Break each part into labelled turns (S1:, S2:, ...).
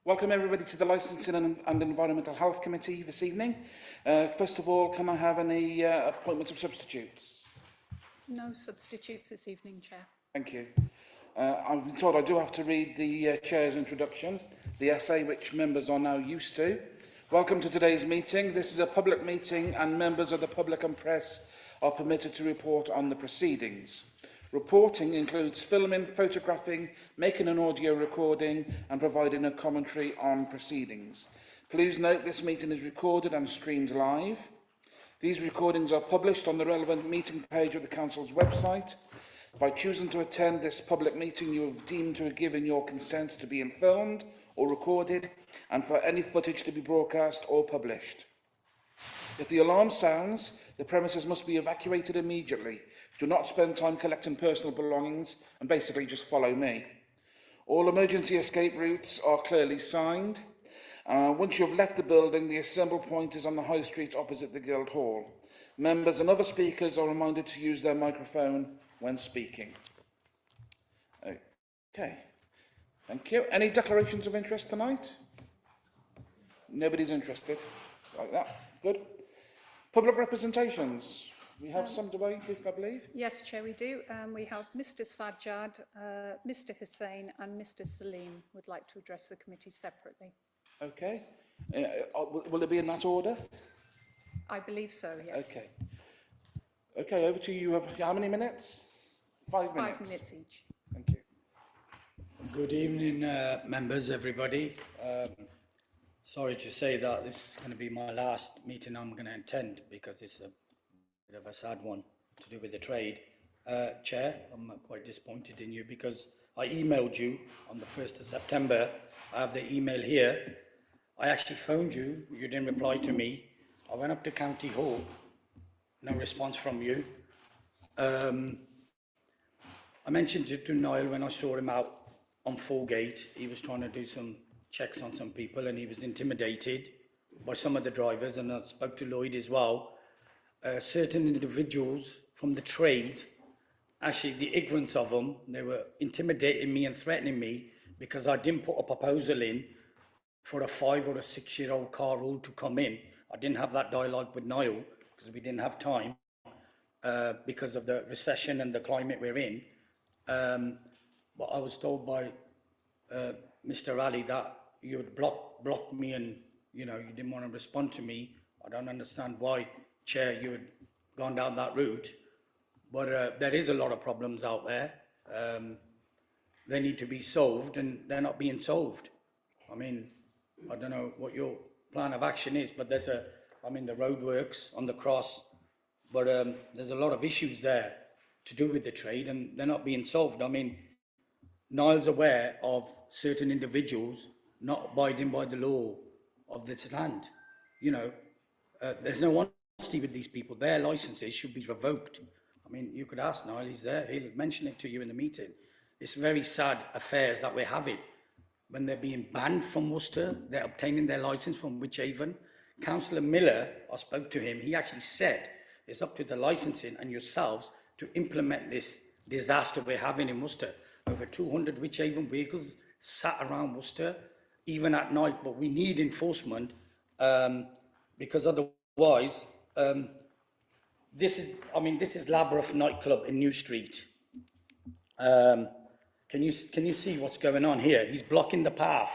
S1: Welcome everybody to the Licensing and Environmental Health Committee this evening. First of all, can I have any appointments of substitutes?
S2: No substitutes this evening, Chair.
S1: Thank you. I've been told I do have to read the Chair's introduction, the essay which members are now used to. Welcome to today's meeting. This is a public meeting and members of the public and press are permitted to report on the proceedings. Reporting includes filming, photographing, making an audio recording and providing a commentary on proceedings. Please note this meeting is recorded and streamed live. These recordings are published on the relevant meeting page of the Council's website. By choosing to attend this public meeting, you have deemed to have given your consent to being filmed or recorded and for any footage to be broadcast or published. If the alarm sounds, the premises must be evacuated immediately. Do not spend time collecting personal belongings and basically just follow me. All emergency escape routes are clearly signed. Once you have left the building, the assemble point is on the High Street opposite the Guildhall. Members and other speakers are reminded to use their microphone when speaking. Okay, thank you. Any declarations of interest tonight? Nobody's interested. Like that, good. Public representations. We have some debate, I believe.
S2: Yes, Chair, we do. We have Mr Sajjad, Mr Hussain and Mr Salim would like to address the committee separately.
S1: Okay. Will it be in that order?
S2: I believe so, yes.
S1: Okay. Okay, over to you. You have how many minutes? 5 minutes.
S2: 5 minutes each.
S1: Thank you.
S3: Good evening, members, everybody. Sorry to say that this is going to be my last meeting I'm going to attend because it's a bit of a sad one to do with the trade. Chair, I'm quite disappointed in you because I emailed you on the 1st of September. I have the email here. I actually phoned you. You didn't reply to me. I went up to County Hall. No response from you. I mentioned it to Niall when I saw him out on Foregate. He was trying to do some checks on some people and he was intimidated by some of the drivers, and I spoke to Lloyd as well. Certain individuals from the trade, actually the ignorance of them, they were intimidating me and threatening me because I didn't put a proposal in for a 5 or a 6 year old car rule to come in. I didn't have that dialogue with Niall because we didn't have time because of the recession and the climate we're in. But I was told by Mr. Ali that you would block me and you didn't want to respond to me. I don't understand why, Chair, you had gone down that route, but there is a lot of problems out there. They need to be solved and they're not being solved. I mean, I don't know what your plan of action is, but there's the roadworks on the cross, but there's a lot of issues there to do with the trade and they're not being solved. I mean, Niall's aware of certain individuals not abiding by the law of this land. There's no honesty with these people. Their licenses should be revoked. I mean, you could ask Niall, he's there, he'll mention it to you in the meeting. It's very sad affairs that we're having. When they're being banned from Worcester, they're obtaining their license from Wychavon. Councillor Miller, I spoke to him, he actually said it's up to the licensing and yourselves to implement this disaster we're having in Worcester. Over 200 Wychavon vehicles sat around Worcester, even at night, but we need enforcement because otherwise, this is Labrough nightclub in New Street. Can you see what's going on here? He's blocking the path.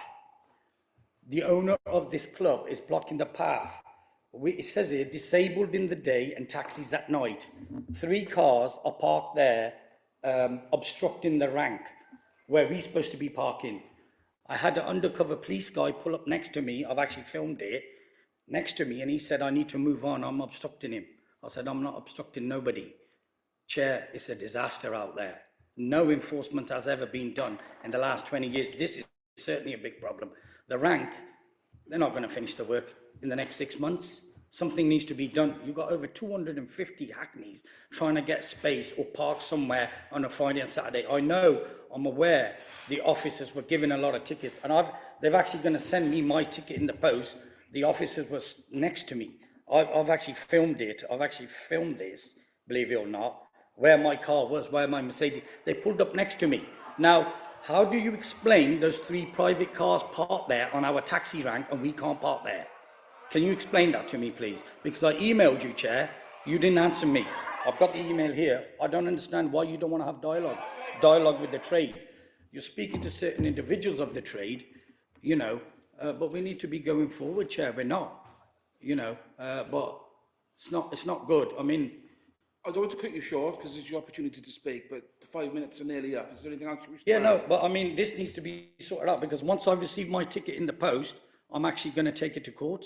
S3: The owner of this club is blocking the path. It says here, disabled in the day and taxis at night. 3 cars are parked there, obstructing the rank where we're supposed to be parking. I had an undercover police guy pull up next to me. I've actually filmed it next to me, and he said, I need to move on. I'm obstructing him. I said, I'm not obstructing nobody. Chair, it's a disaster out there. No enforcement has ever been done in the last 20 years. This is certainly a big problem. The rank, they're not going to finish the work in the next 6 months. Something needs to be done. You've got over 250 hackneys trying to get space or park somewhere on a Friday and Saturday. I'm aware the officers were given a lot of tickets, and they're actually going to send me my ticket in the post. The officers were next to me. I've actually filmed it. I've actually filmed this, believe it or not, where my car was, where my Mercedes. They pulled up next to me. Now, How do you explain those 3 private cars parked there on our taxi rank and we can't park there? Can you explain that to me, please? Because I emailed you, Chair, you didn't answer me. I've got the email here. I don't understand why you don't want to have dialogue with the trade. You're speaking to certain individuals of the trade, you know, but we need to be going forward, Chair. We're not, you know, but it's not good. I mean,
S1: I don't want to cut you short because it's your opportunity to speak, but the 5 minutes are nearly up. Is there anything else you wish to add?
S3: no, but I mean, this needs to be sorted out because once I receive my ticket in the post, I'm actually going to take it to court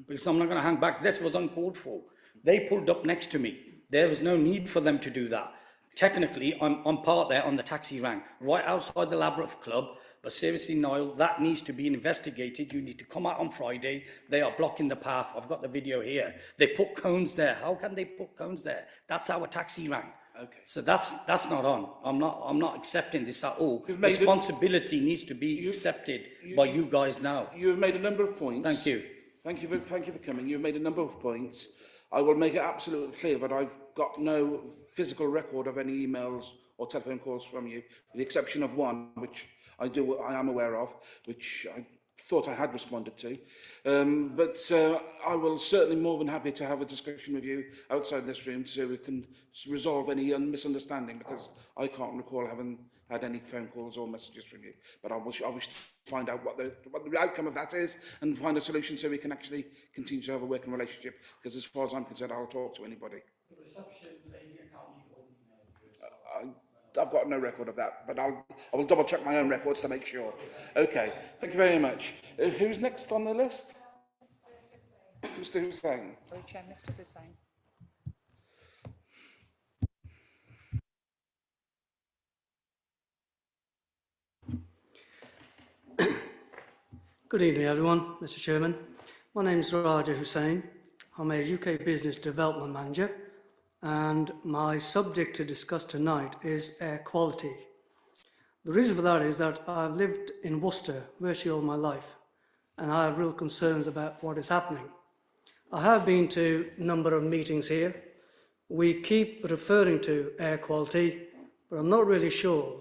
S3: because I'm not going to hang back. This was uncalled for. They pulled up next to me. There was no need for them to do that. Technically, I'm parked there on the taxi rank, right outside the Labyrinth Club, but seriously, Niall, that needs to be investigated. You need to come out on Friday. They are blocking the path. I've got the video here. They put cones there. How can they put cones there? That's our taxi rank.
S1: Okay.
S3: So that's not on. I'm not accepting this at all. Responsibility needs to be accepted by you guys now.
S1: You've made a number of points.
S3: Thank you.
S1: Thank you for coming. You've made a number of points. I will make it absolutely clear that I've got no physical record of any emails or telephone calls from you, with the exception of one, which I am aware of, which I thought I had responded to. But I will certainly more than happy to have a discussion with you outside this room so we can resolve any misunderstanding, because I can't recall having had any phone calls or messages from you. But I wish to find out what the outcome of that is and find a solution so we can actually continue to have a working relationship, because as far as I'm concerned, I'll talk to anybody. I've got no record of that, but I will double check my own records to make sure. Okay, thank you very much. Who's next on the list? Mr. Hussain.
S2: Sorry, Chair, Mr. Hussain.
S4: Good evening, everyone, Mr. Chairman. My name is Raja Hussain. I'm a UK Business Development Manager, and my subject to discuss tonight is air quality. The reason for that is that I've lived in Worcester virtually all my life, and I have real concerns about what is happening. I have been to a number of meetings here. We keep referring to air quality, but I'm not really sure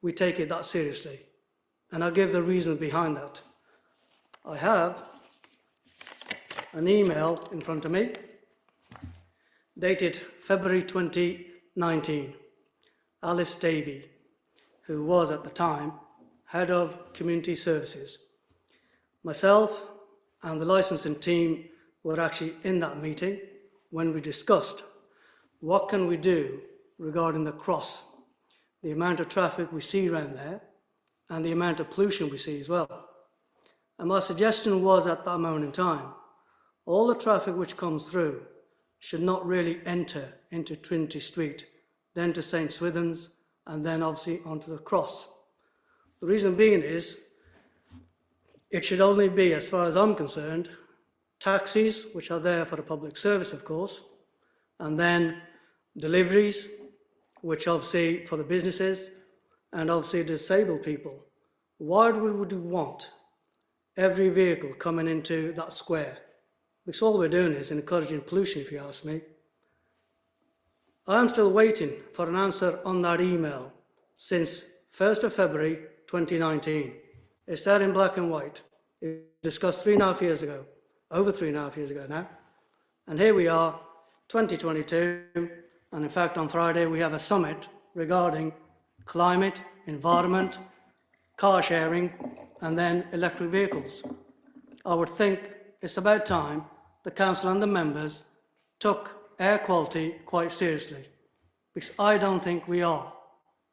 S4: we take it that seriously, and I'll give the reason behind that. I have an email in front of me, dated February 2019, Alice Davey, who was at the time Head of Community Services. Myself and the licensing team were actually in that meeting when we discussed what can we do regarding the cross, the amount of traffic we see around there, and the amount of pollution we see as well. And my suggestion was at that moment in time, all the traffic which comes through should not really enter into Trinity Street, then to St. Swithin's, and then obviously onto the cross. The reason being is, it should only be, as far as I'm concerned, taxis, which are there for the public service, of course, and then deliveries, which obviously for the businesses, and obviously disabled people. Why would we want every vehicle coming into that square? Because all we're doing is encouraging pollution, if you ask me. I'm still waiting for an answer on that email since 1st of February 2019. It's there in black and white. It was discussed 3.5 years ago, over 3.5 years ago now. And here we are, 2022, and in fact on Friday we have a summit regarding climate, environment, car sharing, and then electric vehicles. I would think it's about time the council and the members took air quality quite seriously, because I don't think we are.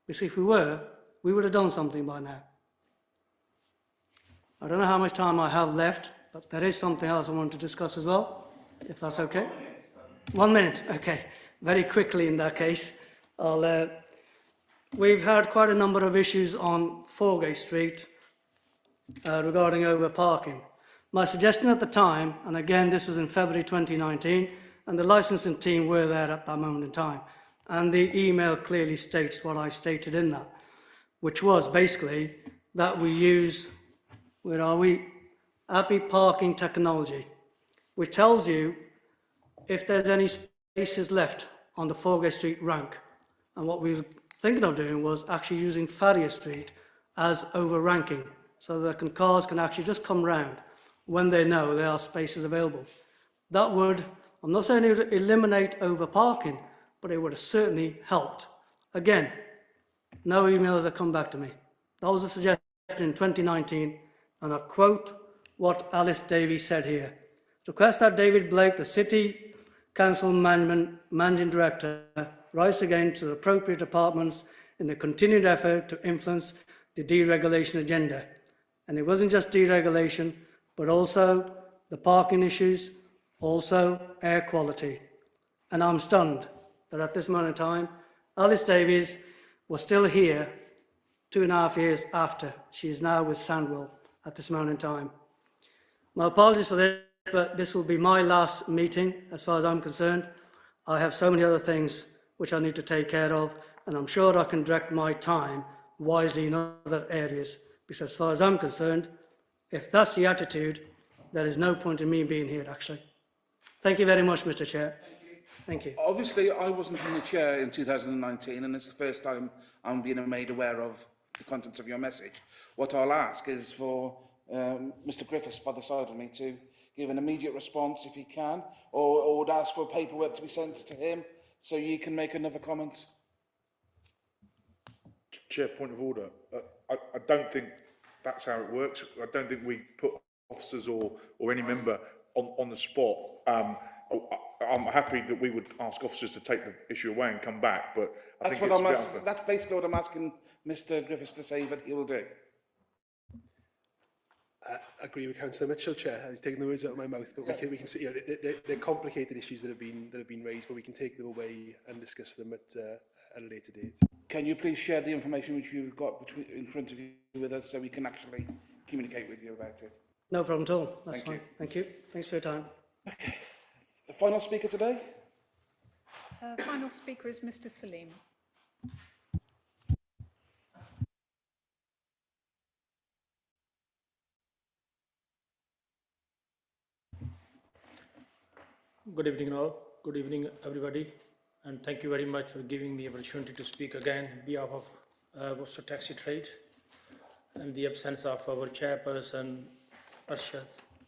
S4: Because if we were, we would have done something by now. I don't know how much time I have left, but there is something else I want to discuss as well, if that's okay. 1 minute, okay. Very quickly in that case. We've had quite a number of issues on Foregate Street regarding over parking. My suggestion at the time, and again this was in February 2019, and the licensing team were there at that moment in time, and the email clearly states what I stated in that, which was basically that we use, Happy Parking Technology, which tells you if there's any spaces left on the Foregate Street rank. And what we were thinking of doing was actually using Farrier Street as overranking, so that cars can actually just come round when they know there are spaces available. That would, I'm not saying it would eliminate overparking, but it would have certainly helped. Again, no emails have come back to me. That was a suggestion in 2019, and I quote what Alice Davies said here. Request that David Blake, the City Council Managing Director, rise again to the appropriate departments in the continued effort to influence the deregulation agenda. And it wasn't just deregulation, but also the parking issues, also air quality. And I'm stunned that at this moment in time, Alice Davies was still here 2.5 years after. She is now with Sandwell at this moment in time. My apologies for this, but this will be my last meeting as far as I'm concerned. I have so many other things which I need to take care of, and I'm sure I can direct my time wisely in other areas, because as far as I'm concerned, if that's the attitude, there is no point in me being here, actually. Thank you very much, Mr. Chair. Thank you.
S1: Obviously, I wasn't in the chair in 2019, and it's the first time I'm being made aware of the contents of your message. What I'll ask is for Mr. Griffiths by the side of me to give an immediate response if he can, or would ask for paperwork to be sent to him so you can make another comment.
S5: Chair, point of order. I don't think that's how it works. I don't think we put officers or any member on the spot. I'm happy that we would ask officers to take the issue away and come back, but I think it's a bit unfair.
S1: That's basically what I'm asking Mr. Griffiths to say that he will do.
S6: I agree with Councillor Mitchell, Chair. He's taken the words out of my mouth, but we can see, they're complicated issues that have been raised, but we can take them away and discuss them at a later date.
S1: Can you please share the information which you've got in front of you with us so we can actually communicate with you about it?
S4: No problem at all. That's
S1: Thank
S4: fine.
S1: you.
S4: Thank you. Thanks for your time.
S1: Okay. The final speaker today?
S2: Final speaker is Mr. Salim.
S7: Good evening all. Good evening everybody, and thank you very much for giving me the opportunity to speak again on behalf of Worcester Taxi Trade and the absence of our chairperson Arshad,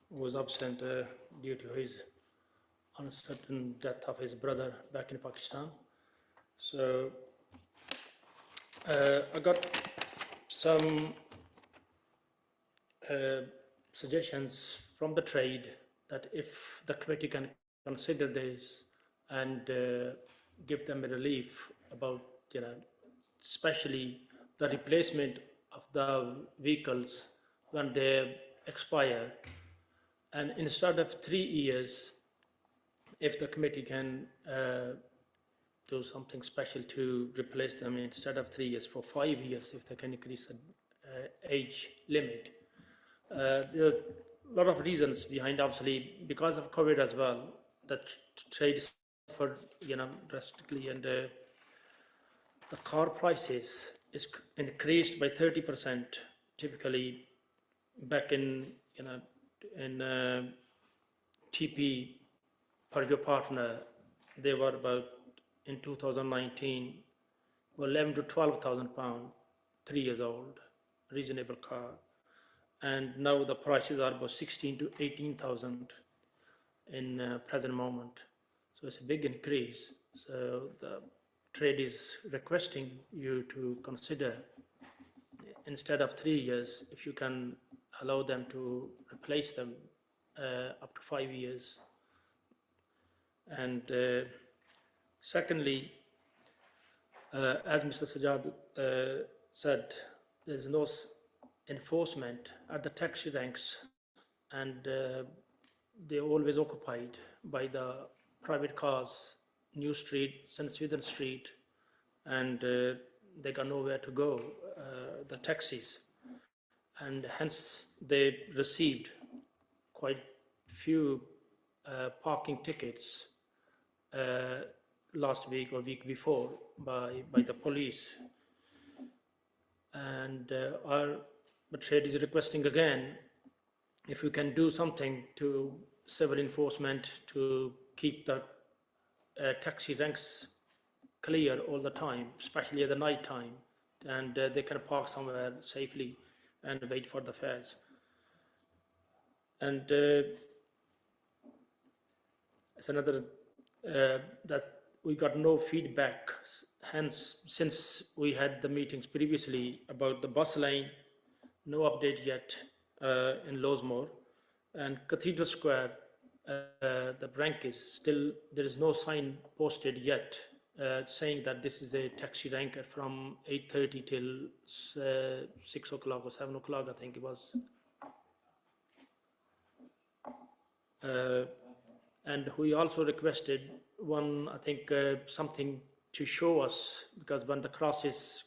S7: who was absent due to his uncertain death of his brother back in Pakistan. So I got some suggestions from the trade that if the committee can consider this and give them a relief about, especially the replacement of the vehicles when they expire, and instead of 3 years, if the committee can do something special to replace them instead of 3 years for 5 years, if they can increase the age limit. There are a lot of reasons behind, obviously, because of COVID as well, that trade suffered, drastically, and the car prices is increased by 30%. Typically, back in TP per your partner, they were about in 2019, were 11 to 12,000 pounds, 3 years old, reasonable car, and now the prices are about 16 to 18,000 in present moment. So it's a big increase. So the trade is requesting you to consider, instead of 3 years, if you can allow them to replace them up to 5 years. And secondly, as Mr. Sajjad said, there's no enforcement at the taxi ranks, and they're always occupied by the private cars, New Street, St. Swithin Street, and they got nowhere to go, the taxis. And hence they received quite few parking tickets last week or week before by the police. And our trade is requesting again, if we can do something to civil enforcement to keep the taxi ranks clear all the time, especially at the night time, and they can park somewhere safely and wait for the fares. And it's another that we got no feedback, hence since we had the meetings previously about the bus lane, no update yet in Lowesmore, and Cathedral Square, the rank is still, there is no sign posted yet saying that this is a taxi rank from 8:30 till 6 o'clock or 7 o'clock, I think it was. And we also requested one, I think, something to show us, because when the cross is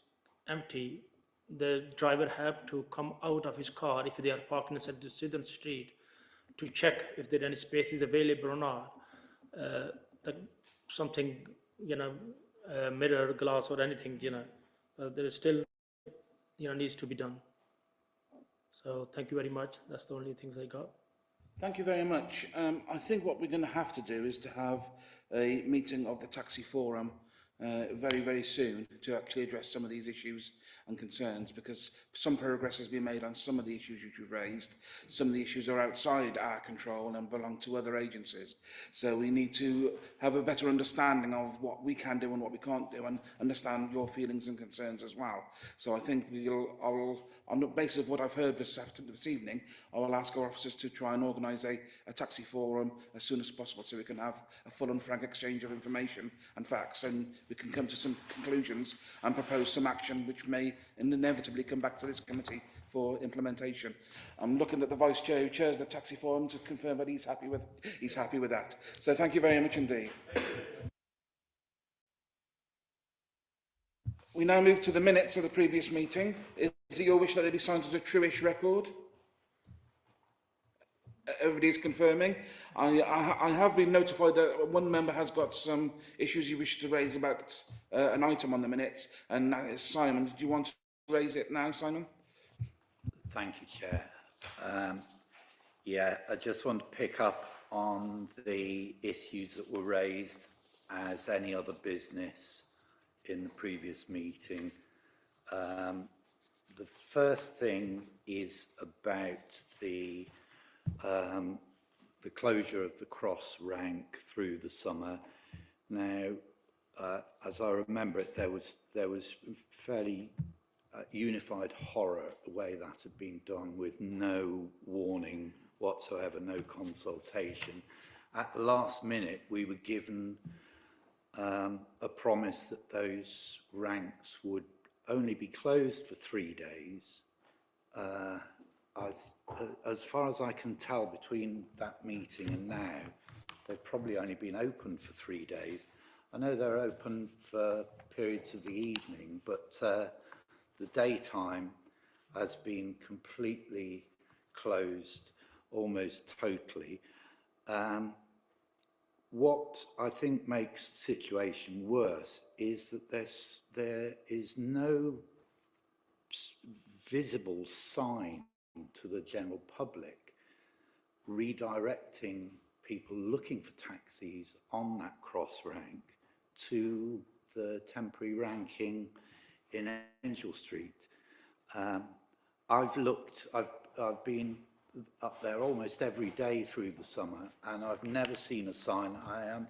S7: empty, the driver have to come out of his car if they are parking inside the Southern Street to check if there are any spaces available or not. Something, mirror, glass or anything, there is still, needs to be done. So thank you very much. That's the only things I got.
S1: Thank you very much. I think what we're going to have to do is to have a meeting of the Taxi Forum very, very soon to actually address some of these issues and concerns, because some progress has been made on some of the issues which you've raised. Some of the issues are outside our control and belong to other agencies. So we need to have a better understanding of what we can do and what we can't do, and understand your feelings and concerns as well. So I think on the basis of what I've heard this evening, I will ask our officers to try and organise a taxi forum as soon as possible, so we can have a full and frank exchange of information and facts, and we can come to some conclusions and propose some action which may inevitably come back to this committee for implementation. I'm looking at the Vice Chair who chairs the taxi forum to confirm that he's happy with that. So thank you very much indeed. We now move to the minutes of the previous meeting. Is it your wish that they be signed as a true-ish record? Everybody's confirming. I have been notified that one member has got some issues he wishes to raise about an item on the minutes, and that is Simon. Did you want to raise it now, Simon?
S8: Thank you, Chair. Yeah, I just want to pick up on the issues that were raised as any other business in the previous meeting. The first thing is about the closure of the cross rank through the summer. Now, as I remember it, there was fairly unified horror at the way that had been done, with no warning whatsoever, no consultation. At the last minute, we were given a promise that those ranks would only be closed for 3 days. As far as I can tell, between that meeting and now, they've probably only been open for 3 days. I know they're open for periods of the evening, but the daytime has been completely closed, almost totally. What I think makes the situation worse is that there is no visible sign to the general public redirecting people looking for taxis on that cross rank to the temporary ranking in Angel Street. I've been up there almost every day through the summer, and I've never seen a sign. I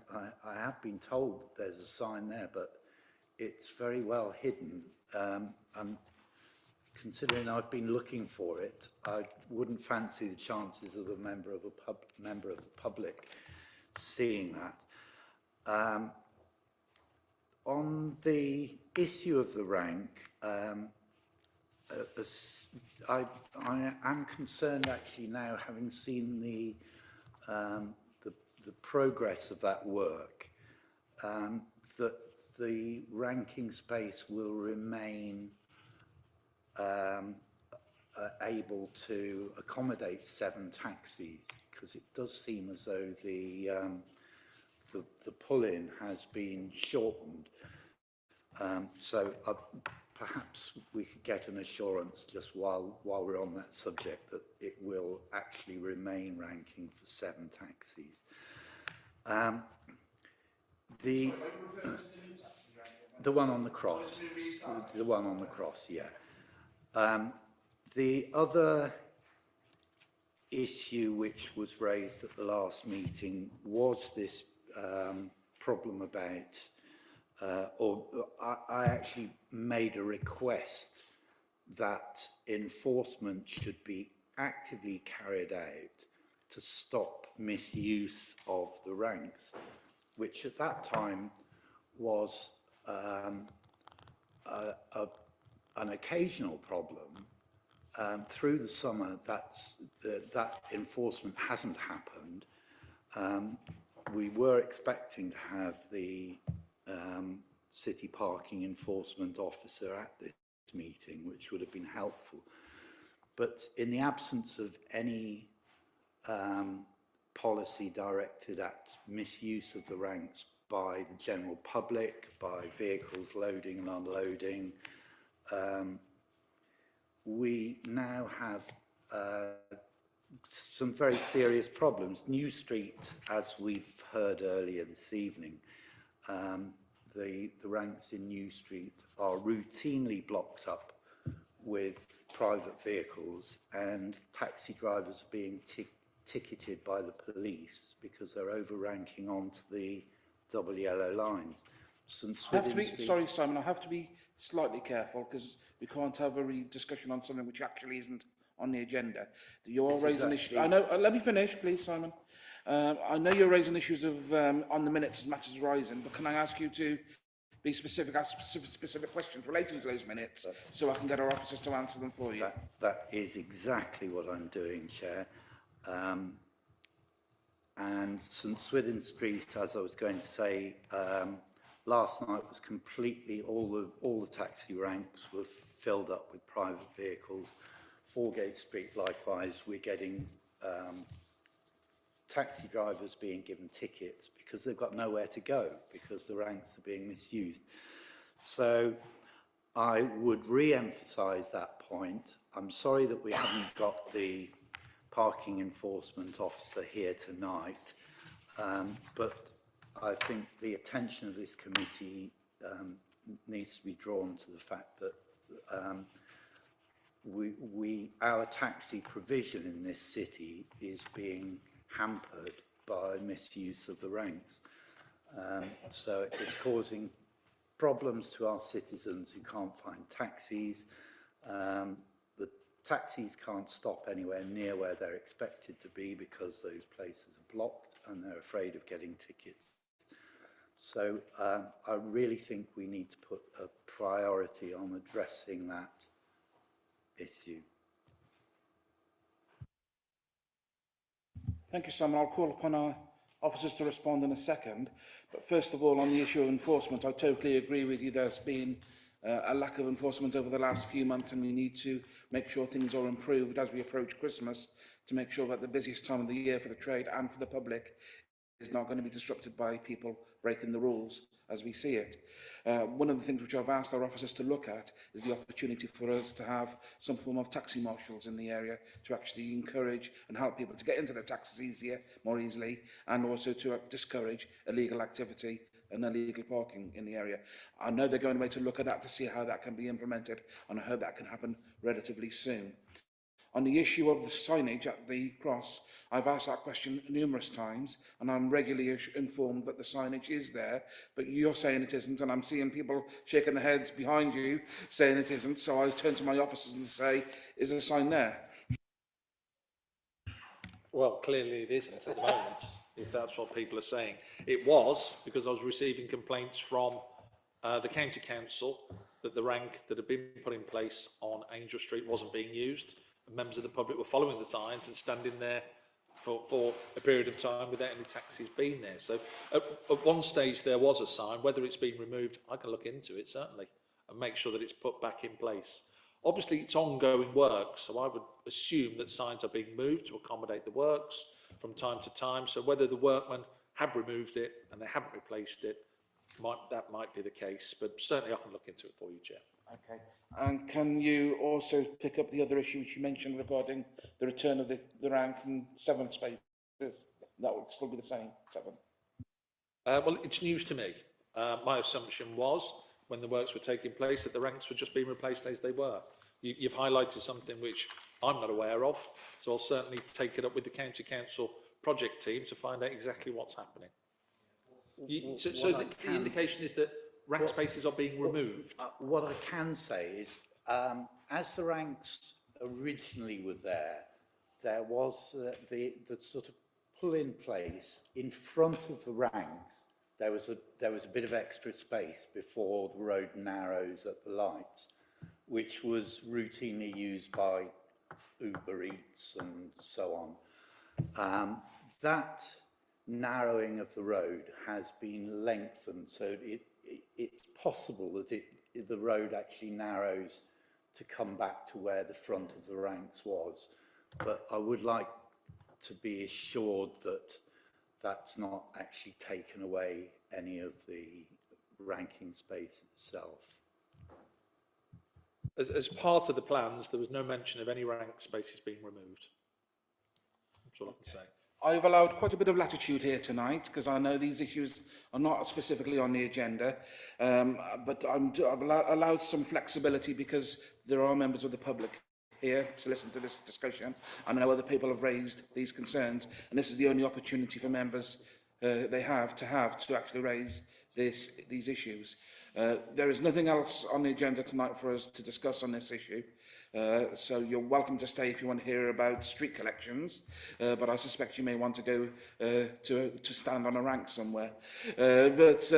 S8: have been told that there's a sign there, but it's very well hidden. And considering I've been looking for it, I wouldn't fancy the chances of a member of the public seeing that. On the issue of the rank, I am concerned actually now, having seen the progress of that work, that the ranking space will remain able to accommodate 7 taxis, because it does seem as though the pull-in has been shortened. So perhaps we could get an assurance just while we're on that subject that it will actually remain ranking for 7 taxis. The one on the cross. The one on the cross, yeah. The other issue which was raised at the last meeting was this problem about, I actually made a request that enforcement should be actively carried out to stop misuse of the ranks, which at that time was an occasional problem. Through the summer, that enforcement hasn't happened. We were expecting to have the city parking enforcement officer at this meeting, which would have been helpful. But in the absence of any policy directed at misuse of the ranks by the general public, by vehicles loading and unloading, we now have some very serious problems. New Street, as we've heard earlier this evening, the ranks in New Street are routinely blocked up with private vehicles, and taxi drivers are being ticketed by the police because they're overranking onto the double yellow lines.
S1: Sorry, Simon, I have to be slightly careful because we can't have a discussion on something which actually isn't on the agenda. You're raising issues. I know. Let me finish, please, Simon. I know you're raising issues of on the minutes as matters rising, but can I ask you to be specific, ask specific questions relating to those minutes, so I can get our officers to answer them for you?
S8: That is exactly what I'm doing, Chair. And St Swithin Street, as I was going to say, last night was completely, all the taxi ranks were filled up with private vehicles. Foregate Street, likewise, we're getting taxi drivers being given tickets because they've got nowhere to go because the ranks are being misused. So I would re-emphasise that point. I'm sorry that we haven't got the parking enforcement officer here tonight, but I think the attention of this committee needs to be drawn to the fact that our taxi provision in this city is being hampered by misuse of the ranks. So it's causing problems to our citizens who can't find taxis. The taxis can't stop anywhere near where they're expected to be because those places are blocked and they're afraid of getting tickets. So I really think we need to put a priority on addressing that issue.
S1: Thank you, Simon. I'll call upon our officers to respond in a second. But first of all, on the issue of enforcement, I totally agree with you. There's been a lack of enforcement over the last few months, and we need to make sure things are improved as we approach Christmas to make sure that the busiest time of the year for the trade and for the public is not going to be disrupted by people breaking the rules as we see it. One of the things which I've asked our officers to look at is the opportunity for us to have some form of taxi marshals in the area to actually encourage and help people to get into their taxis more easily, and also to discourage illegal activity and illegal parking in the area. I know they're going away to look at that to see how that can be implemented, and I hope that can happen relatively soon. On the issue of the signage at the cross, I've asked that question numerous times, and I'm regularly informed that the signage is there, but you're saying it isn't, and I'm seeing people shaking their heads behind you saying it isn't, so I turn to my officers and say, is there a sign there?
S9: Well, clearly it isn't at the moment, if that's what people are saying. It was, because I was receiving complaints from the County Council that the rank that had been put in place on Angel Street wasn't being used. Members of the public were following the signs and standing there for a period of time without any taxis being there. So at one stage there was a sign. Whether it's been removed, I can look into it certainly and make sure that it's put back in place. Obviously it's ongoing work, so I would assume that signs are being moved to accommodate the works from time to time. So whether the workmen have removed it and they haven't replaced it, that might be the case, but certainly I can look into it for you, Chair.
S1: Okay. And can you also pick up the other issue which you mentioned regarding the return of the rank in 7 spaces? That would still be the same, 7?
S9: Well, it's news to me. My assumption was when the works were taking place, that the ranks were just being replaced as they were. You've highlighted something which I'm not aware of, so I'll certainly take it up with the County Council project team to find out exactly what's happening. So the indication is that rank spaces are being removed?
S8: What I can say is, as the ranks originally were there was the sort of pull in place in front of the ranks. There was a bit of extra space before the road narrows at the lights, which was routinely used by Uber Eats and so on. That narrowing of the road has been lengthened, so it's possible that the road actually narrows to come back to where the front of the ranks was. But I would like to be assured that that's not actually taken away any of the ranking space itself.
S9: As part of the plans, there was no mention of any rank spaces being removed. That's all I can say.
S1: I've allowed quite a bit of latitude here tonight because I know these issues are not specifically on the agenda, but I've allowed some flexibility because there are members of the public here to listen to this discussion. I know other people have raised these concerns, and this is the only opportunity for members they have to actually raise these issues. There is nothing else on the agenda tonight for us to discuss on this issue. So you're welcome to stay if you want to hear about street collections, but I suspect you may want to go to stand on a rank somewhere. But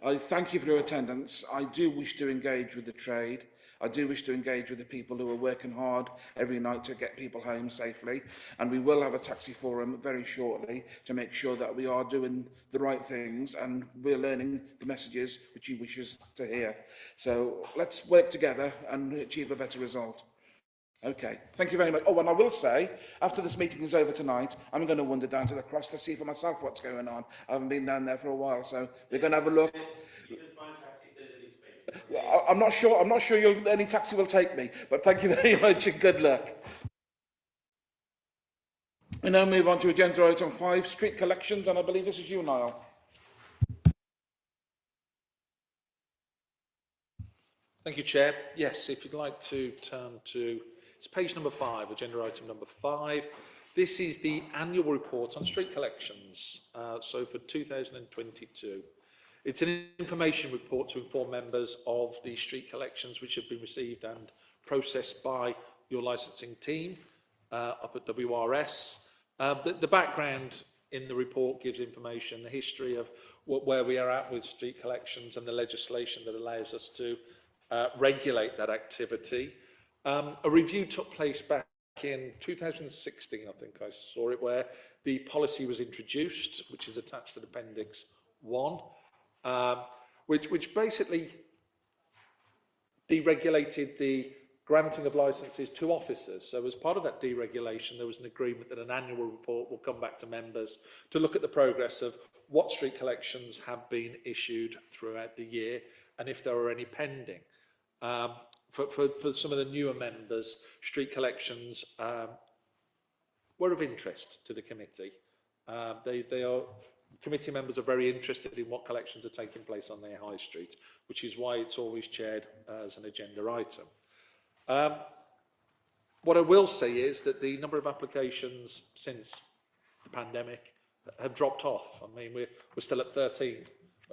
S1: I thank you for your attendance. I do wish to engage with the trade. I do wish to engage with the people who are working hard every night to get people home safely. And we will have a taxi forum very shortly to make sure that we are doing the right things and we're learning the messages which you wish us to hear. So let's work together and achieve a better result. Okay, thank you very much. Oh, and I will say, after this meeting is over tonight, I'm going to wander down to the cross to see for myself what's going on. I haven't been down there for a while, so we're going to have a look. I'm not sure any taxi will take me, but thank you very much and good luck. We now move on to agenda item 5, street collections, and I believe this is you, Niall.
S9: Thank you, Chair. Yes, if you'd like to turn to, it's page number 5, agenda item number 5. This is the annual report on street collections, so for 2022. It's an information report to inform members of the street collections which have been received and processed by your licensing team up at WRS. The background in the report gives information, the history of where we are at with street collections and the legislation that allows us to regulate that activity. A review took place back in 2016, I think I saw it, where the policy was introduced, which is attached to Appendix 1. Which basically deregulated the granting of licences to officers. So as part of that deregulation, there was an agreement that an annual report will come back to members to look at the progress of what street collections have been issued throughout the year and if there are any pending. For some of the newer members, street collections were of interest to the committee. Committee members are very interested in what collections are taking place on their high street, which is why it's always chaired as an agenda item. What I will say is that the number of applications since the pandemic have dropped off. I mean, we're still at 13.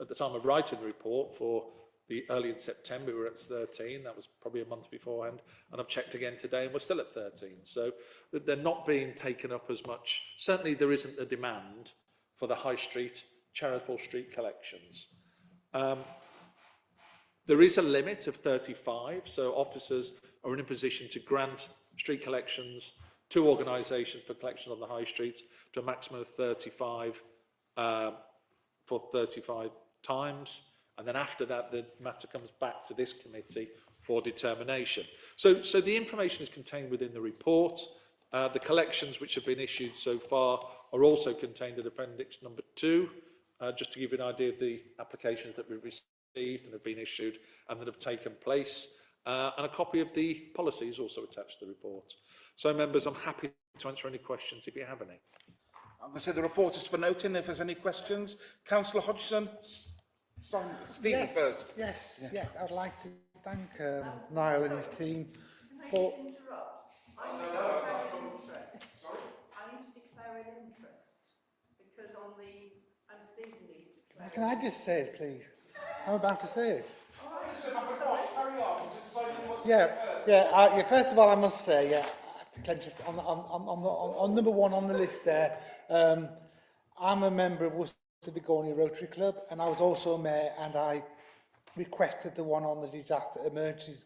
S9: At the time of writing the report for the early in September, we were at 13. That was probably a month beforehand. And I've checked again today and we're still at 13. So they're not being taken up as much. Certainly there isn't a demand for the high street, charitable street collections. There is a limit of 35, so officers are in a position to grant street collections to organisations for collection on the high street to a maximum of 35 for 35 times, and then after that the matter comes back to this committee for determination. So the information is contained within the report. The collections which have been issued so far are also contained in Appendix number 2, just to give you an idea of the applications that we've received and have been issued and that have taken place. And a copy of the policy is also attached to the report. So, members, I'm happy to answer any questions if you have any.
S1: I'm going to say the report is for noting if there's any questions. Councillor Hodgson. Stephen first.
S10: Yes, I'd like to thank Niall and his team for...
S11: I need to declare an interest because and Stephen needs to declare.
S10: Can I just say it, please? I'm about to say it. First of all, I must say, on number one on the list there, I'm a member of Worcester Begonia Rotary Club, and I was also mayor, and I requested the one on the Disaster Emergencies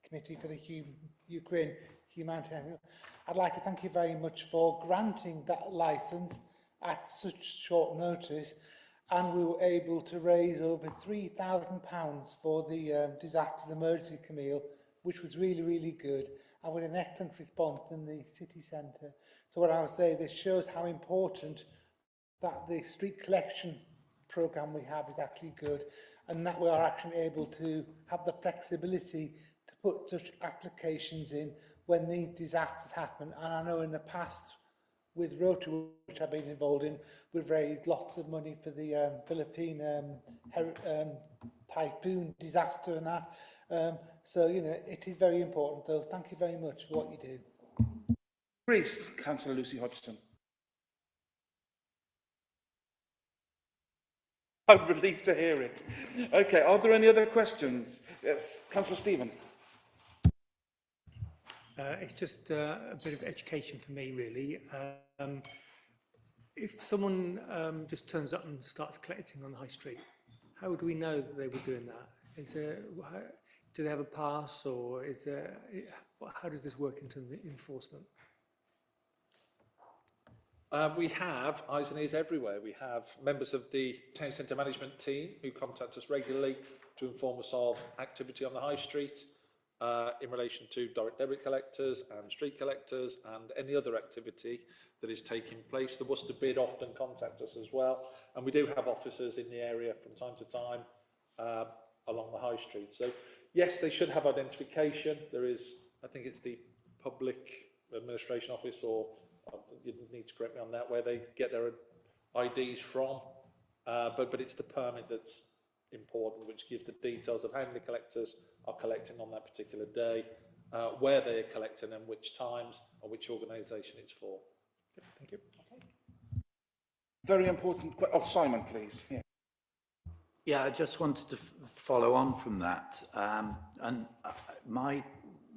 S10: Committee for the Ukraine Humanitarian. I'd like to thank you very much for granting that licence at such short notice, and we were able to raise over £3,000 for the Disaster Emergency Camille, which was really, really good, and with an excellent response in the city centre. So what I would say, this shows how important that the street collection programme we have is actually good, and that we are actually able to have the flexibility to put such applications in when these disasters happen. And I know in the past, with Rotary, which I've been involved in, we've raised lots of money for the Philippine typhoon disaster and that. So, you know, it is very important. So thank you very much for what you do.
S1: Greece, Councillor Lucy Hodgson. I'm relieved to hear it. Okay, are there any other questions? Yes, Councillor Stephen.
S12: It's just a bit of education for me, really. If someone just turns up and starts collecting on the high street, how do we know that they were doing that? Do they have a pass, or how does this work in terms of enforcement?
S9: We have eyes and ears everywhere. We have members of the town centre management team who contact us regularly to inform us of activity on the high street in relation to direct debit collectors and street collectors and any other activity that is taking place. The Worcester Bid often contact us as well, and we do have officers in the area from time to time along the high street. So yes, they should have identification. There is, I think it's the Public Administration Office, or you need to correct me on that, where they get their IDs from, but it's the permit that's important, which gives the details of how many collectors are collecting on that particular day, where they are collecting and which times, and which organisation it's for.
S12: Okay, thank you.
S1: Very important. Oh, Simon, please. Yeah.
S8: Yeah, I just wanted to follow on from that. My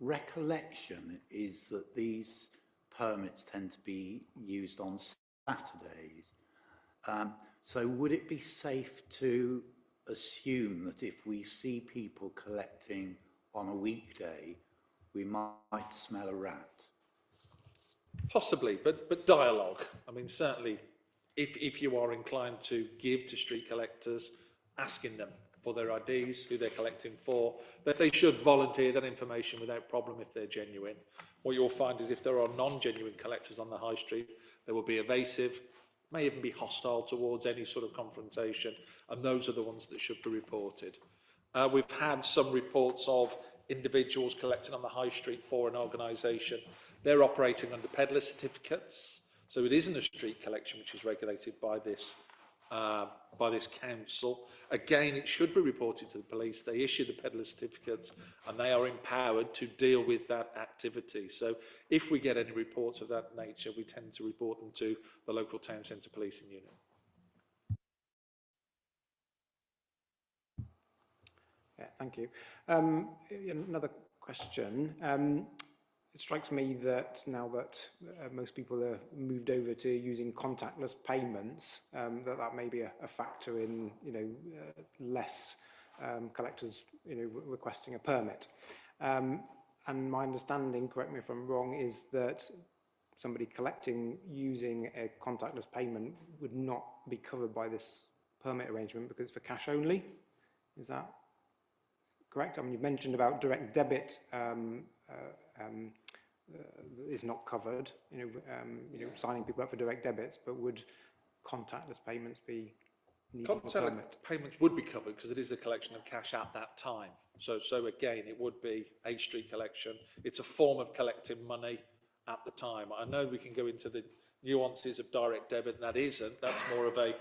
S8: recollection is that these permits tend to be used on Saturdays. So would it be safe to assume that if we see people collecting on a weekday, we might smell a rat?
S9: Possibly, but dialogue. I mean, certainly, if you are inclined to give to street collectors, asking them for their IDs, who they're collecting for, that they should volunteer that information without problem if they're genuine. What you'll find is if there are non-genuine collectors on the high street, they will be evasive, may even be hostile towards any sort of confrontation, and those are the ones that should be reported. We've had some reports of individuals collecting on the high street for an organisation. They're operating under peddler certificates, so it isn't a street collection which is regulated by this council. Again, it should be reported to the police. They issue the peddler certificates and they are empowered to deal with that activity. So if we get any reports of that nature, we tend to report them to the local town centre policing unit.
S13: Yeah, thank you. Another question. It strikes me that now that most people are moved over to using contactless payments, that may be a factor in, less collectors, requesting a permit. And my understanding, correct me if I'm wrong, is that somebody collecting using a contactless payment would not be covered by this permit arrangement because it's for cash only. Is that correct? I mean, you've mentioned about direct debit is not covered, signing people up for direct debits, but would contactless payments be needed?
S9: Contactless payments would be covered because it is a collection of cash at that time. So again, it would be a street collection. It's a form of collecting money at the time. I know we can go into the nuances of direct debit, and that isn't. That's more of a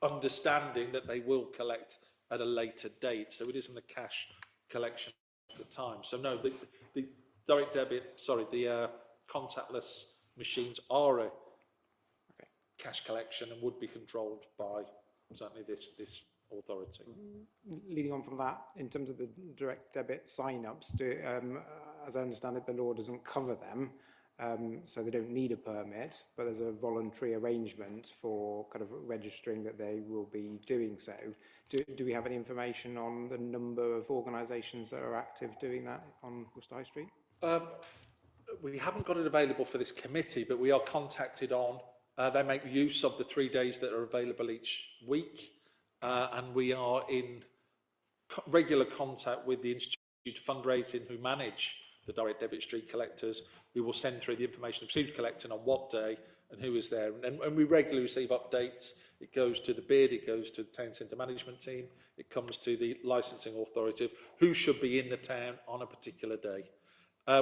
S9: understanding that they will collect at a later date. So it isn't a cash collection at the time. So no, the direct debit, sorry, the contactless machines are a cash collection and would be controlled by certainly this authority.
S13: Leading on from that, in terms of the direct debit sign-ups, as I understand it, the law doesn't cover them, so they don't need a permit, but there's a voluntary arrangement for kind of registering that they will be doing so. Do we have any information on the number of organisations that are active doing that on Worcester High Street?
S9: We haven't got it available for this committee, but we are contacted on, they make use of the 3 days that are available each week, and we are in regular contact with the Institute of Fundraising who manage the direct debit street collectors. We will send through the information of who's collecting on what day and who is there. And we regularly receive updates. It goes to the bid, it goes to the town centre management team, it comes to the licensing authority of who should be in the town on a particular day.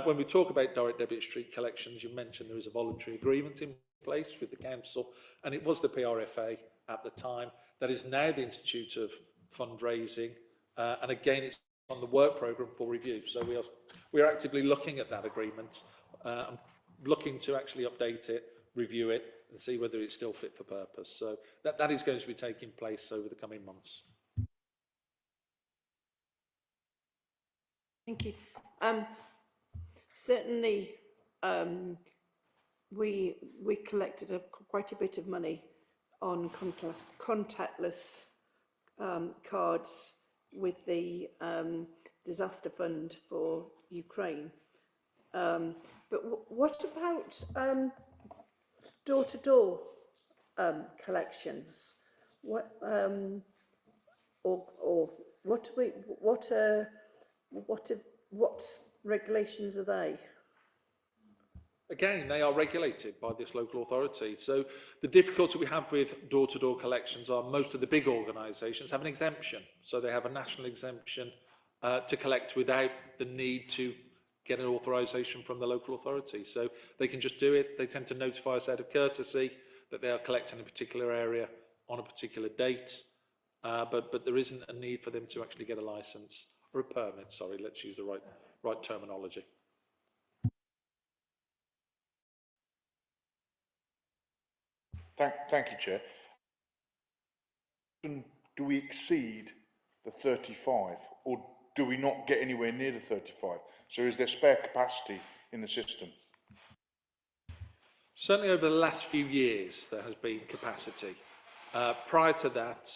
S9: When we talk about direct debit street collections, you mentioned there is a voluntary agreement in place with the council, and it was the PRFA at the time. That is now the Institute of Fundraising, and again, it's on the work programme for review. So we are actively looking at that agreement, and looking to actually update it, review it, and see whether it's still fit for purpose. So that is going to be taking place over the coming months.
S11: Thank you. Certainly, we collected quite a bit of money on contactless cards with the disaster fund for Ukraine. But what about door-to-door collections? What regulations are they?
S9: Again, they are regulated by this local authority. So the difficulty we have with door-to-door collections are most of the big organisations have an exemption. So they have a national exemption to collect without the need to get an authorisation from the local authority. So they can just do it. They tend to notify us out of courtesy that they are collecting in a particular area on a particular date. But there isn't a need for them to actually get a licence or a permit. Sorry, let's use the right terminology.
S5: Thank you, Chair. Do we exceed the 35, or do we not get anywhere near the 35? So is there spare capacity in the system?
S9: Certainly over the last few years, there has been capacity. Prior to that,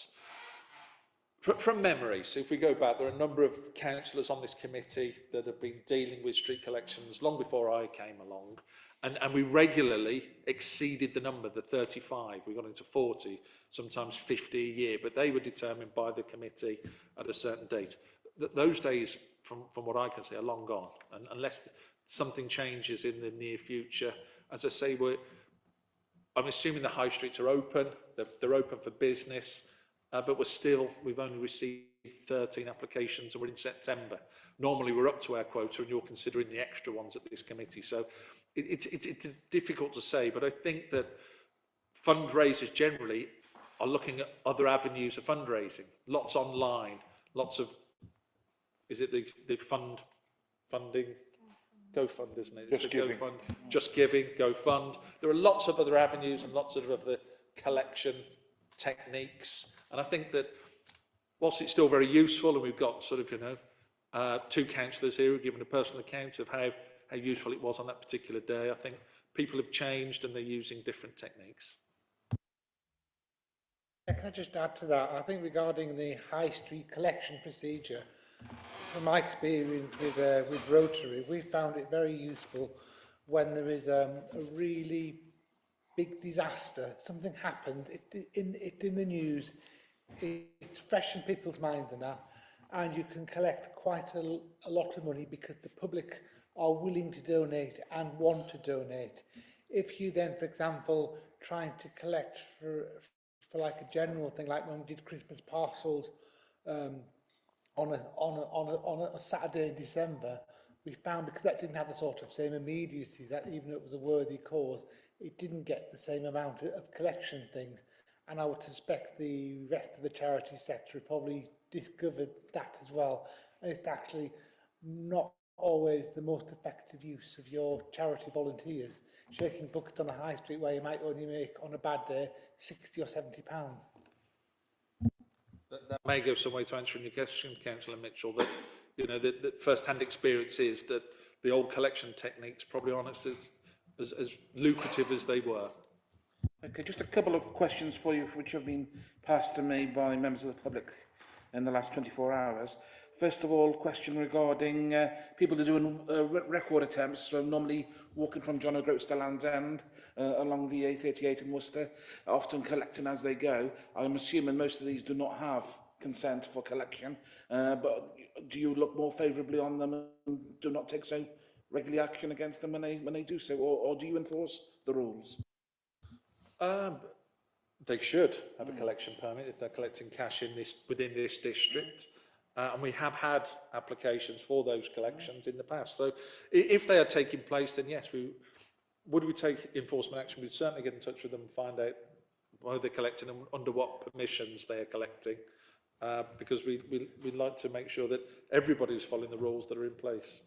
S9: from memory, so if we go back, there are a number of councillors on this committee that have been dealing with street collections long before I came along, and we regularly exceeded the number, the 35. We got into 40, sometimes 50 a year, but they were determined by the committee at a certain date. Those days, from what I can see, are long gone, and unless something changes in the near future, as I say, I'm assuming the high streets are open, they're open for business, but we've only received 13 applications and we're in September. Normally we're up to our quota and you're considering the extra ones at this committee. So it's difficult to say, but I think that fundraisers generally are looking at other avenues of fundraising. Lots online, lots of, is it the funding? GoFund, isn't it?
S5: Just Giving.
S9: GoFund, Just Giving, GoFund. There are lots of other avenues and lots of other collection techniques. And I think that whilst it's still very useful, and we've got sort of, 2 councillors here who've given a personal account of how useful it was on that particular day, I think people have changed and they're using different techniques.
S10: Can I just add to that? I think regarding the high street collection procedure, from my experience with Rotary, we found it very useful when there is a really big disaster, something happened, it's in the news, it's fresh in people's minds and that, and you can collect quite a lot of money because the public are willing to donate and want to donate. If you then, for example, trying to collect for like a general thing, like when we did Christmas parcels on a Saturday in December, we found because that didn't have the sort of same immediacy, that even though it was a worthy cause, it didn't get the same amount of collection things. and I would suspect the rest of the charity sector probably discovered that as well. And it's actually not always the most effective use of your charity volunteers, shaking buckets on a high street where you might only make, on a bad day, 60 or 70 pounds.
S9: That may go some way to answering your question, Councillor Mitchell, that, you know, that first-hand experience is that the old collection techniques probably aren't as lucrative as they were.
S1: Okay, just a couple of questions for you which have been passed to me by members of the public in the last 24 hours. First of all, question regarding people who are doing record attempts, so normally walking from John O'Groats to Land's End along the A38 in Worcester, often collecting as they go. I'm assuming most of these do not have consent for collection, but do you look more favourably on them and do not take so regularly action against them when they do so, or do you enforce the rules?
S9: They should have a collection permit if they're collecting cash within this district. And we have had applications for those collections in the past. So if they are taking place, then yes, would we take enforcement action? We'd certainly get in touch with them and find out why they're collecting and under what permissions they are collecting, because we'd like to make sure that everybody's following the rules that are in place.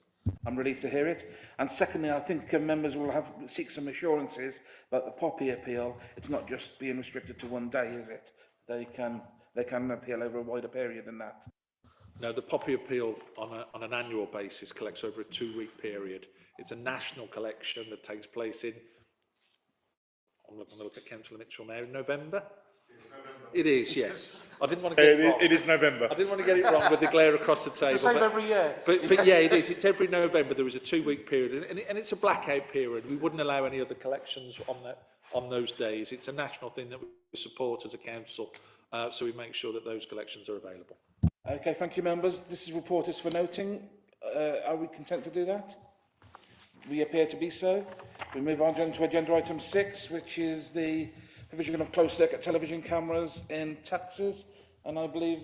S1: I'm relieved to hear it. And secondly, I think members will seek some assurances that the poppy appeal, it's not just being restricted to one day, is it? They can appeal over a wider period than that.
S9: No, the poppy appeal on an annual basis collects over a 2-week period. It's a national collection that takes place in, I'm going to look at Councillor Mitchell now, in November? It is, yes. I didn't want to get it wrong.
S5: It is November.
S9: I didn't want to get it wrong with the glare across the table.
S1: It's the same every year.
S9: But yeah, it is. It's every November. There is a 2-week period, and it's a blackout period. We wouldn't allow any other collections on those days. It's a national thing that we support as a council, so we make sure that those collections are available.
S1: Okay, thank you, members. This report is for noting. Are we content to do that? We appear to be so. We move on to agenda item 6, which is the provision of closed-circuit television cameras in taxis. And I believe,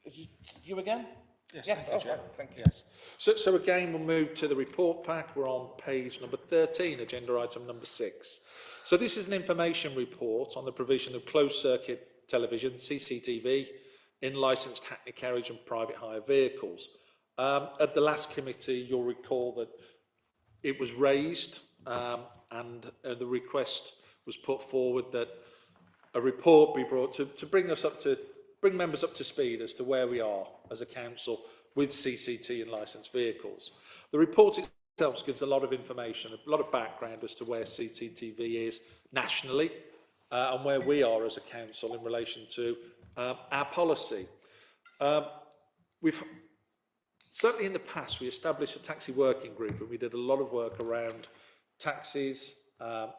S1: is it you again?
S9: Yes,
S1: yes.
S9: thank you, Chair.
S1: Thank you.
S9: Yes. So again, we'll move to the report pack. We're on page number 13, agenda item number 6. So this is an information report on the provision of closed-circuit television, CCTV, in licensed hackney carriage and private hire vehicles. At the last committee, you'll recall that it was raised and the request was put forward that a report be brought to bring members up to speed as to where we are as a council with CCT and licensed vehicles. The report itself gives a lot of information, a lot of background as to where CCTV is nationally and where we are as a council in relation to our policy. We've certainly in the past we established a taxi working group and we did a lot of work around taxis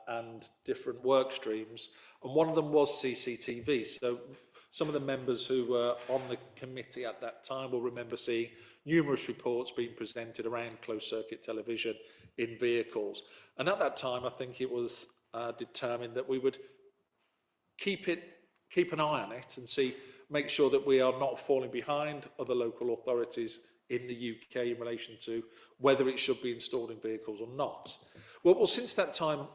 S9: and different work streams, and one of them was CCTV. So some of the members who were on the committee at that time will remember seeing numerous reports being presented around closed circuit television in vehicles, and at that time I think it was determined that we would keep an eye on it and make sure that we are not falling behind other local authorities in the UK in relation to whether it should be installed in vehicles or not. Well, since that time,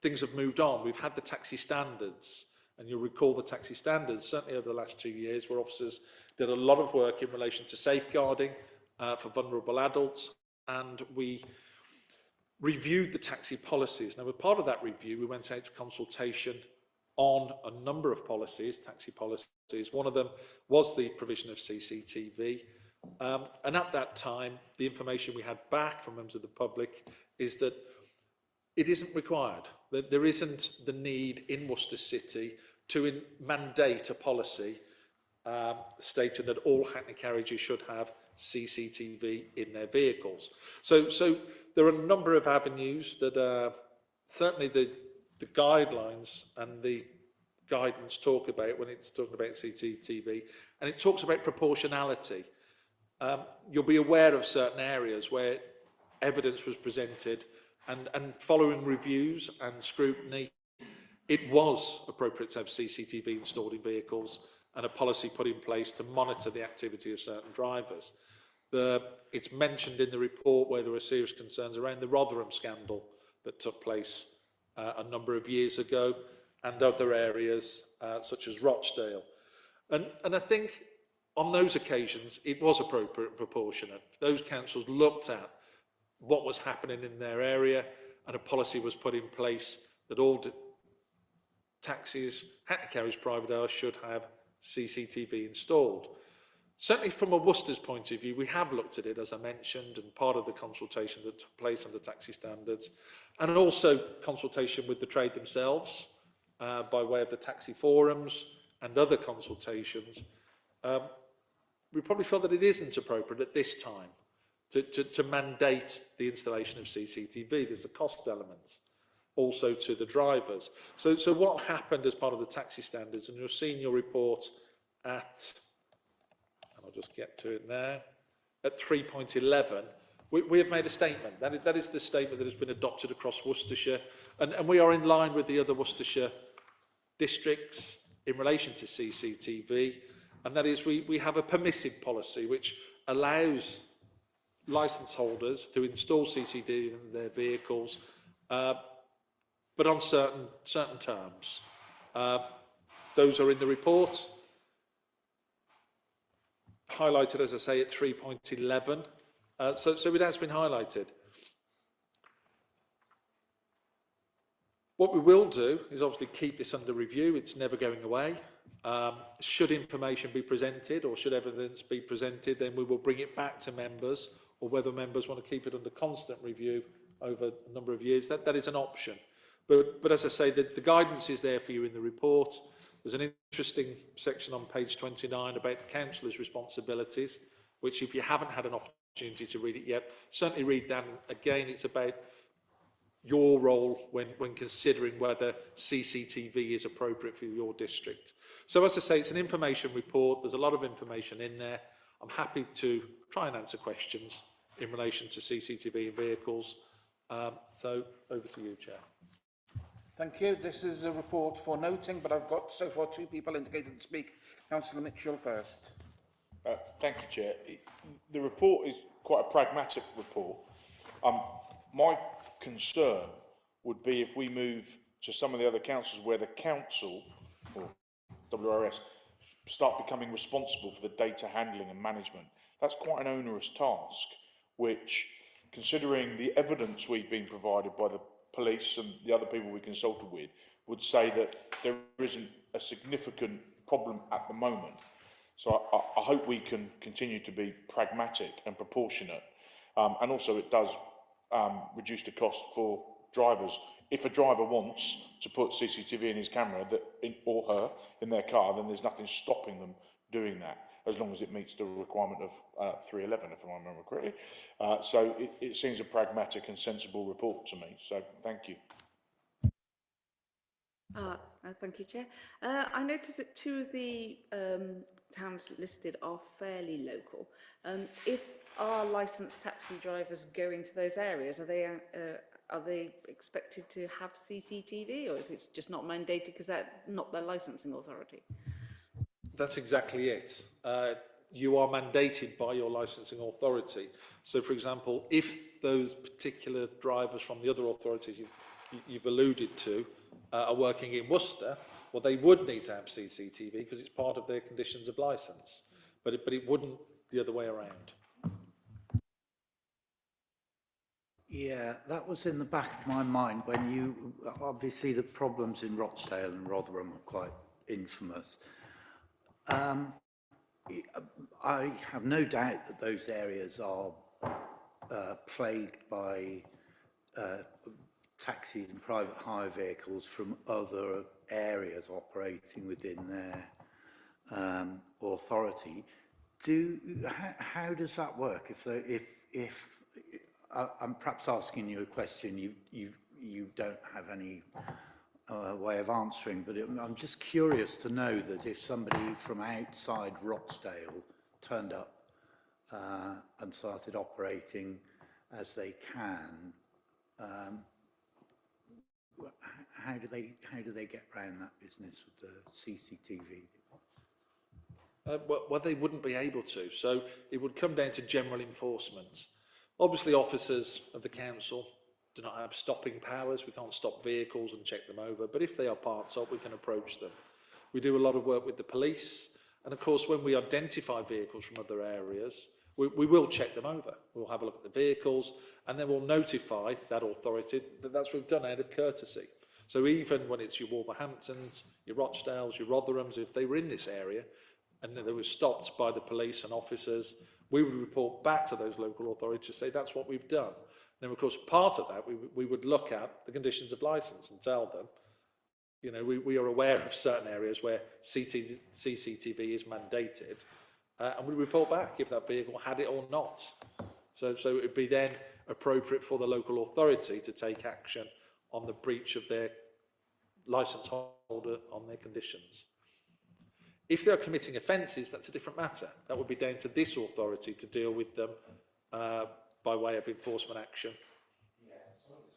S9: things have moved on. We've had the taxi standards, and you'll recall the taxi standards, certainly over the last 2 years, where officers did a lot of work in relation to safeguarding for vulnerable adults, and we reviewed the taxi policies. Now, as part of that review, we went out to consultation on a number of policies, taxi policies. One of them was the provision of CCTV. And at that time, the information we had back from members of the public is that it isn't required, that there isn't the need in Worcester City to mandate a policy stating that all hackney carriages should have CCTV in their vehicles. So there are a number of avenues that certainly the guidelines and the guidance talk about when it's talking about CCTV, and it talks about proportionality. You'll be aware of certain areas where evidence was presented and following reviews and scrutiny, it was appropriate to have CCTV installed in vehicles and a policy put in place to monitor the activity of certain drivers. It's mentioned in the report where there were serious concerns around the Rotherham scandal that took place a number of years ago, and other areas such as Rochdale. And I think on those occasions it was appropriate and proportionate. Those councils looked at what was happening in their area, and a policy was put in place that all taxis, Hackney carriage private hours should have CCTV installed. Certainly from a Worcester's point of view, we have looked at it, as I mentioned, and part of the consultation that took place on the taxi standards, and also consultation with the trade themselves by way of the taxi forums and other consultations. We probably feel that it isn't appropriate at this time to mandate the installation of CCTV. There's a cost element also to the drivers. So what happened as part of the taxi standards, and you'll see in your report at, and I'll just get to it now, at 3.11, we have made a statement. That is the statement that has been adopted across Worcestershire, and we are in line with the other Worcestershire districts in relation to CCTV, and that is we have a permissive policy which allows licence holders to install CCTV in their vehicles, but on certain terms. Those are in the report, highlighted, as I say, at 3.11. So it has been highlighted. What we will do is obviously keep this under review. It's never going away. Should information be presented or should evidence be presented, then we will bring it back to members, or whether members want to keep it under constant review over a number of years, that is an option. But as I say, the guidance is there for you in the report. There's an interesting section on page 29 about the councillor's responsibilities, which if you haven't had an opportunity to read it yet, certainly read that. Again, it's about your role when considering whether CCTV is appropriate for your district. So as I say, it's an information report. There's a lot of information in there. I'm happy to try and answer questions in relation to CCTV in vehicles. So over to you, Chair.
S1: Thank you. This is a report for noting, but I've got so far 2 people indicated to speak. Councillor Mitchell first.
S5: Thank you, Chair. The report is quite a pragmatic report. My concern would be if we move to some of the other councils where the council, or WRS, start becoming responsible for the data handling and management. That's quite an onerous task, which, considering the evidence we've been provided by the police and the other people we consulted with, would say that there isn't a significant problem at the moment. So I hope we can continue to be pragmatic and proportionate. And also it does reduce the cost for drivers. If a driver wants to put CCTV in his camera or her in their car, then there's nothing stopping them doing that, as long as it meets the requirement of 311, if I remember correctly. So it seems a pragmatic and sensible report to me. So thank you.
S14: Thank you, Chair. I noticed that 2 of the towns listed are fairly local. If our licensed taxi drivers go into those areas, are they expected to have CCTV, or is it just not mandated because they're not their licensing authority?
S9: That's exactly it. You are mandated by your licensing authority. So, for example, if those particular drivers from the other authorities you've alluded to are working in Worcester, well, they would need to have CCTV because it's part of their conditions of licence. But it wouldn't the other way around.
S8: Yeah, that was in the back of my mind when you, obviously the problems in Rochdale and Rotherham are quite infamous. I have no doubt that those areas are plagued by taxis and private hire vehicles from other areas operating within their authority. How does that work? If I'm perhaps asking you a question you don't have any way of answering, but I'm just curious to know that if somebody from outside Rochdale turned up and started operating as they can, how do they get around that business with the CCTV?
S9: Well, they wouldn't be able to. So it would come down to general enforcement. Obviously, officers of the council do not have stopping powers. We can't stop vehicles and check them over, but if they are parked up, we can approach them. We do a lot of work with the police, and of course, when we identify vehicles from other areas, we will check them over. We'll have a look at the vehicles, and then we'll notify that authority that that's what we've done out of courtesy. So even when it's your Wolverhamptons, your Rochdales, your Rotherhams, if they were in this area and they were stopped by the police and officers, we would report back to those local authorities to say that's what we've done. Now, of course, part of that, we would look at the conditions of licence and tell them, you know, we are aware of certain areas where CCTV is mandated, and we report back if that vehicle had it or not. So it would be then appropriate for the local authority to take action on the breach of their licence holder on their conditions. If they are committing offences, that's a different matter. That would be down to this authority to deal with them by way of enforcement action.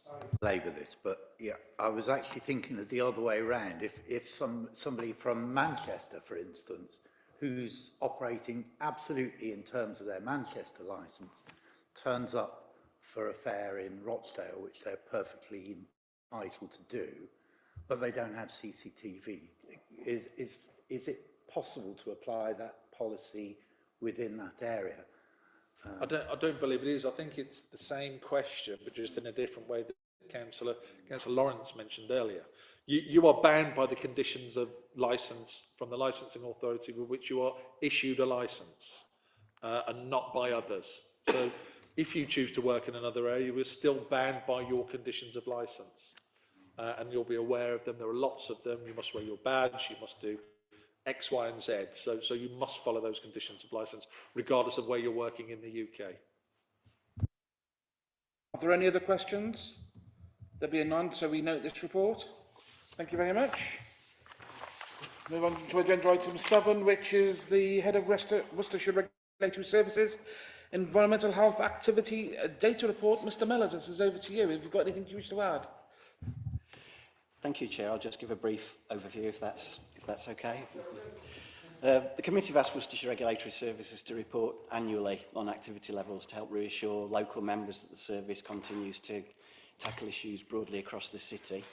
S8: Sorry to labour this, but yeah, I was actually thinking of the other way around. If somebody from Manchester, for instance, who's operating absolutely in terms of their Manchester licence, turns up for a fair in Rochdale, which they're perfectly entitled to do, but they don't have CCTV, is it possible to apply that policy within that area?
S9: I don't believe it is. I think it's the same question, but just in a different way that Councillor Lawrence mentioned earlier. You are bound by the conditions of licence from the licensing authority with which you are issued a licence, and not by others. So if you choose to work in another area, you are still bound by your conditions of licence, and you'll be aware of them. There are lots of them. You must wear your badge. You must do X, Y, and Z. So you must follow those conditions of licence, regardless of where you're working in the UK.
S1: Are there any other questions? There being none, so we note this report. Thank you very much. Move on to agenda item 7, which is the Head of Worcestershire Regulatory Services Environmental Health Activity Data Report. Mr Mellors, this is over to you. Have you got anything you wish to add?
S15: Thank you, Chair. I'll just give a brief overview if that's okay. The committee have asked Worcestershire Regulatory Services to report annually on activity levels to help reassure local members that the service continues to tackle issues broadly across the city.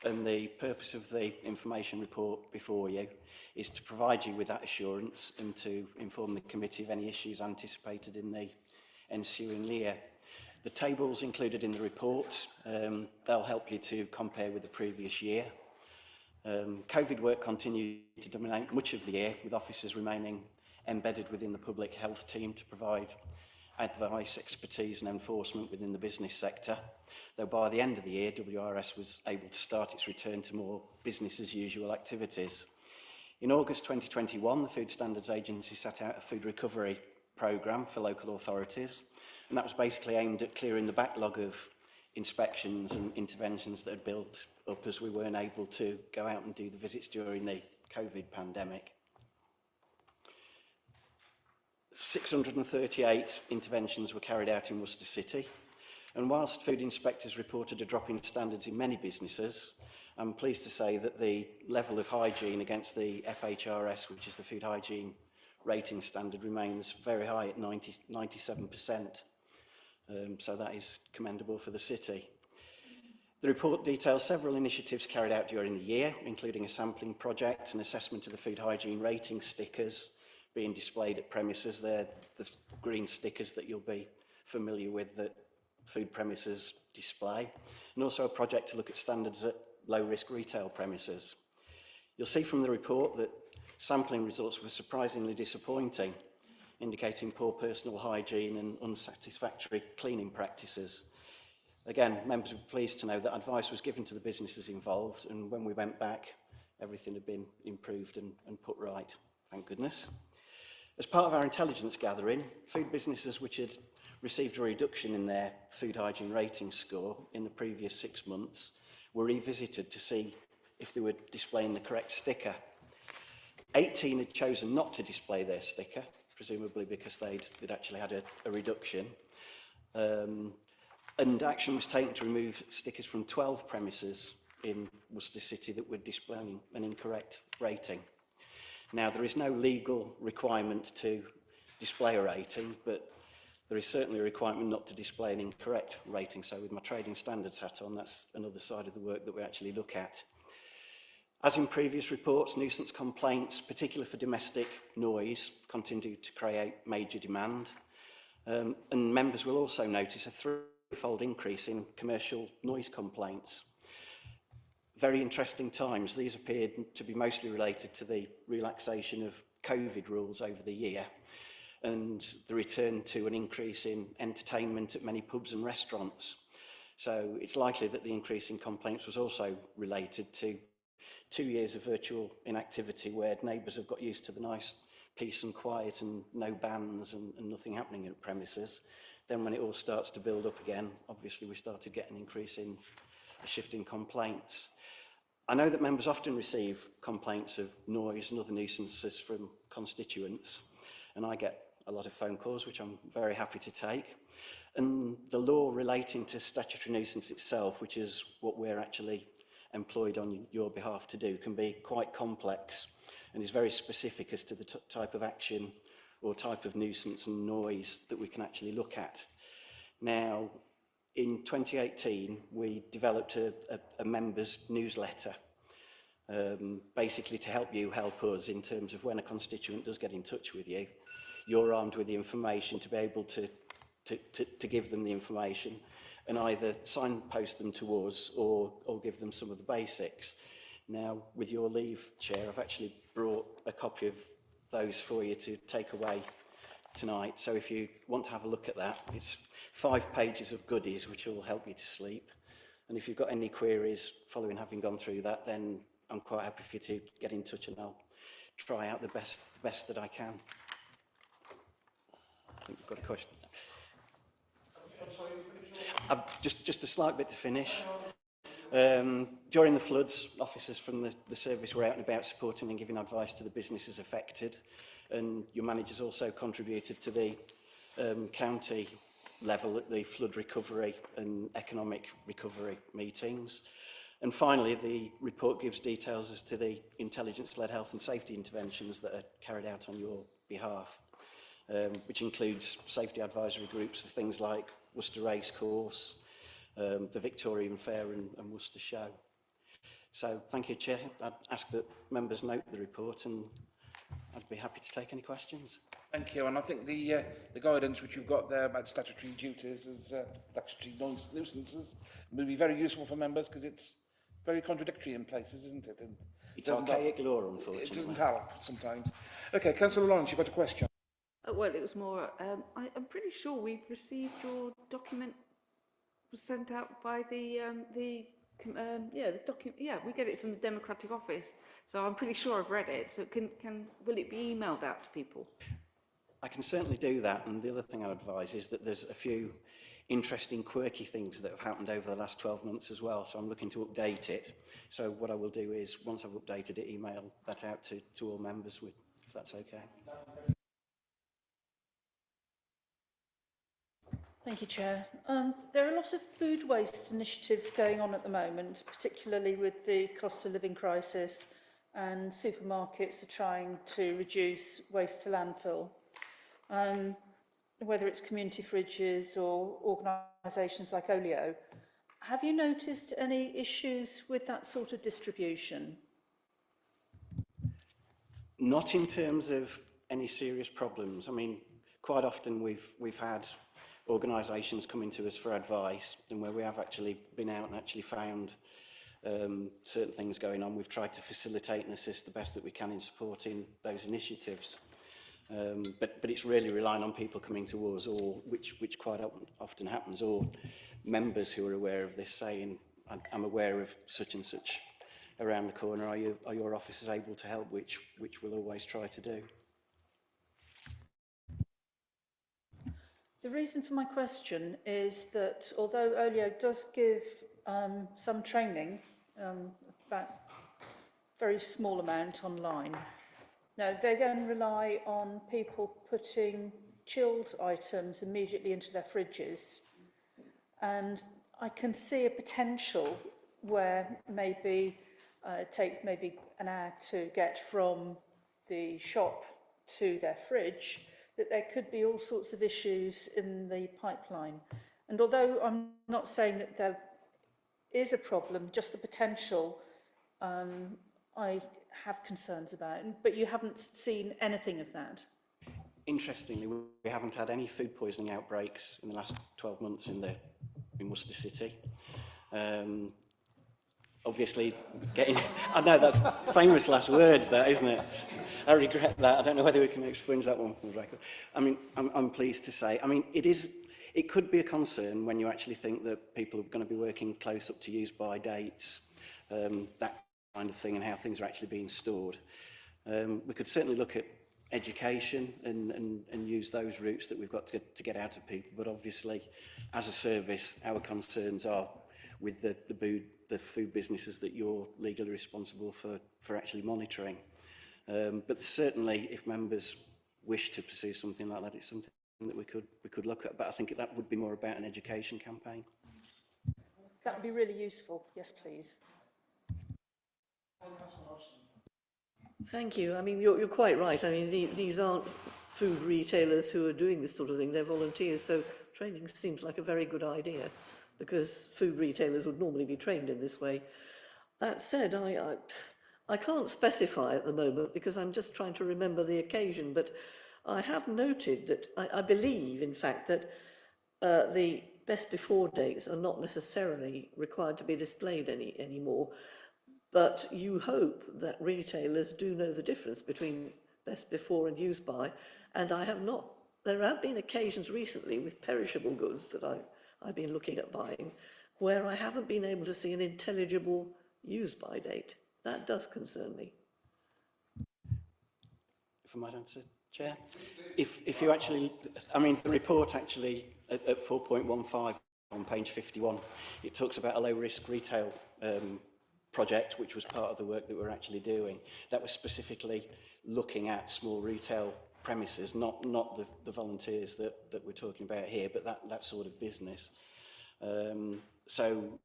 S15: And the purpose of the information report before you is to provide you with that assurance and to inform the committee of any issues anticipated in the ensuing year. The tables included in the report, they'll help you to compare with the previous year. COVID work continued to dominate much of the year, with officers remaining embedded within the public health team to provide advice, expertise and enforcement within the business sector. Though by the end of the year, WRS was able to start its return to more business as usual activities. In August 2021, the Food Standards Agency set out a food recovery programme for local authorities, and that was basically aimed at clearing the backlog of inspections and interventions that had built up as we weren't able to go out and do the visits during the COVID pandemic. 638 interventions were carried out in Worcester City, and whilst food inspectors reported a drop in standards in many businesses, I'm pleased to say that the level of hygiene against the FHRS, which is the food hygiene rating standard, remains very high at 97%. So that is commendable for the city. The report details several initiatives carried out during the year, including a sampling project, an assessment of the food hygiene rating stickers being displayed at premises. They're the green stickers that you'll be familiar with that food premises display, and also a project to look at standards at low-risk retail premises. You'll see from the report that sampling results were surprisingly disappointing, indicating poor personal hygiene and unsatisfactory cleaning practices. Again, members were pleased to know that advice was given to the businesses involved, and when we went back, everything had been improved and put right, thank goodness. As part of our intelligence gathering, food businesses which had received a reduction in their food hygiene rating score in the previous 6 months were revisited to see if they were displaying the correct sticker. 18 had chosen not to display their sticker, presumably because they'd actually had a reduction. And action was taken to remove stickers from 12 premises in Worcester City that were displaying an incorrect rating. Now, there is no legal requirement to display a rating, but There is certainly a requirement not to display an incorrect rating. So with my trading standards hat on, that's another side of the work that we actually look at. As in previous reports, nuisance complaints, particularly for domestic noise, continue to create major demand. And members will also notice a threefold increase in commercial noise complaints. Very interesting times. These appeared to be mostly related to the relaxation of COVID rules over the year and the return to an increase in entertainment at many pubs and restaurants. So it's likely that the increase in complaints was also related to 2 years of virtual inactivity where neighbours have got used to the nice peace and quiet and no bans and nothing happening at premises. Then when it all starts to build up again, obviously we started getting an increase in a shift in complaints. I know that members often receive complaints of noise and other nuisances from constituents, and I get a lot of phone calls, which I'm very happy to take. And the law relating to statutory nuisance itself, which is what we're actually employed on your behalf to do, can be quite complex and is very specific as to the type of action or type of nuisance and noise that we can actually look at. Now, in 2018, we developed a members newsletter, basically to help you help us in terms of when a constituent does get in touch with you, you're armed with the information to be able to give them the information and either signpost them to us or give them some of the basics. Now, with your leave, Chair, I've actually brought a copy of those for you to take away tonight. So if you want to have a look at that, it's 5 pages of goodies which will help you to sleep. And if you've got any queries following having gone through that, then I'm quite happy for you to get in touch and I'll try out the best that I can. I think you've got a question. Just a slight bit to finish. During the floods, officers from the service were out and about supporting and giving advice to the businesses affected, and your managers also contributed to the county level at the flood recovery and economic recovery meetings. And finally, the report gives details as to the intelligence-led health and safety interventions that are carried out on your behalf, which includes safety advisory groups for things like Worcester Race Course, the Victorian Fair and Worcester Show. So thank you, Chair. I'd ask that members note the report and I'd be happy to take any questions.
S1: Thank you, and I think the guidance which you've got there about statutory duties as statutory nuisances will be very useful for members because it's very contradictory in places, isn't it? And
S15: it's archaic law, unfortunately.
S1: It doesn't help sometimes. Okay, Councillor Lawrence, you've got a question.
S14: Well, it was more, I'm pretty sure we've received your document, was sent out by the document, yeah, we get it from the Democratic Office, so I'm pretty sure I've read it, so will it be emailed out to people?
S15: I can certainly do that, and the other thing I advise is that there's a few interesting, quirky things that have happened over the last 12 months as well, so I'm looking to update it. So what I will do is, once I've updated it, email that out to all members, if that's okay.
S16: Thank you, Chair. There are a lot of food waste initiatives going on at the moment, particularly with the cost of living crisis, and supermarkets are trying to reduce waste to landfill. Whether it's community fridges or organisations like Olio, have you noticed any issues with that sort of distribution?
S15: Not in terms of any serious problems. I mean, quite often we've had organisations coming to us for advice, and where we have actually been out and actually found certain things going on, we've tried to facilitate and assist the best that we can in supporting those initiatives. But it's really relying on people coming to us, or which quite often happens, or members who are aware of this saying, I'm aware of such and such around the corner, are your officers able to help, which we'll always try to do.
S16: The reason for my question is that although Olio does give some training, about very small amount online, now they then rely on people putting chilled items immediately into their fridges, and I can see a potential where maybe it takes maybe an hour to get from the shop to their fridge. that there could be all sorts of issues in the pipeline. And although I'm not saying that there is a problem, just the potential, I have concerns about, but you haven't seen anything of that.
S15: Interestingly, we haven't had any food poisoning outbreaks in the last 12 months in Worcester City. Obviously, I know that's famous last words, that, isn't it? I regret that. I don't know whether we can expunge that one from the record. I mean, I'm pleased to say, I mean, it could be a concern when you actually think that people are going to be working close up to use-by dates, that kind of thing, and how things are actually being stored. We could certainly look at education and use those routes that we've got to get out of people, but obviously, as a service, our concerns are with the food businesses that you're legally responsible for actually monitoring. But certainly, if members wish to pursue something like that, it's something that we could look at. But I think that would be more about an education campaign.
S16: That would be really useful. Yes, please.
S17: Thank you. I mean, you're quite right. I mean, these aren't food retailers who are doing this sort of thing. They're volunteers. So training seems like a very good idea, because food retailers would normally be trained in this way. That said, I can't specify at the moment because I'm just trying to remember the occasion, but I have noted that I believe, in fact, that the best before dates are not necessarily required to be displayed anymore, but you hope that retailers do know the difference between best before and use by, and there have been occasions recently with perishable goods that I've been looking at buying, where I haven't been able to see an intelligible use-by date. That does concern me.
S15: If I might answer, Chair. If you actually, I mean, the report actually at 4.15 on page 51, it talks about a low-risk retail project, which was part of the work that we're actually doing. That was specifically looking at small retail premises, not the volunteers that we're talking about here, but that sort of business. So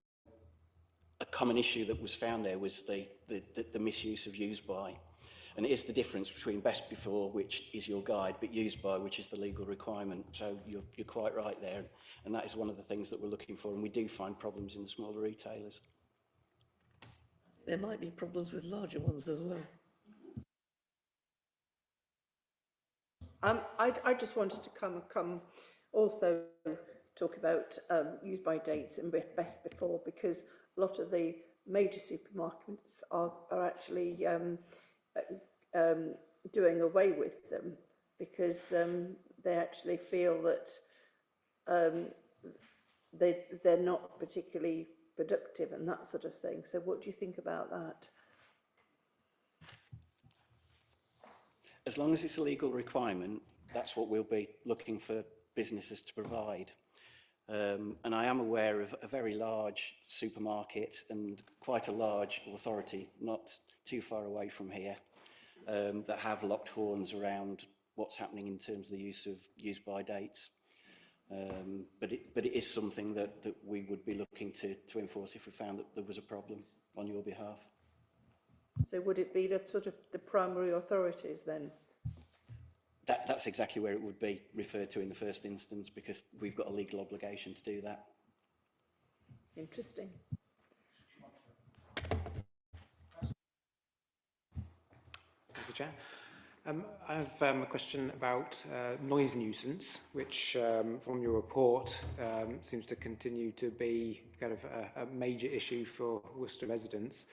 S15: a common issue that was found there was the misuse of use by. And it is the difference between best before, which is your guide, but used by, which is the legal requirement. So you're quite right there. And that is one of the things that we're looking for. And we do find problems in the smaller retailers.
S17: There might be problems with larger ones as well.
S11: I just wanted to come also talk about use by dates and best before, because a lot of the major supermarkets are actually doing away with them because they actually feel that they're not particularly productive and that sort of thing. So what do you think about that?
S15: As long as it's a legal requirement, that's what we'll be looking for businesses to provide. And I am aware of a very large supermarket and quite a large authority, not too far away from here, that have locked horns around what's happening in terms of the use by dates. But it is something that we would be looking to enforce if we found that there was a problem on your behalf.
S11: So would it be the sort of the primary authorities then?
S15: That's exactly where it would be referred to in the first instance, because we've got a legal obligation to do that.
S11: Interesting.
S13: Thank you, Chair. I have a question about noise nuisance, which from your report seems to continue to be kind of a major issue for Worcester residents.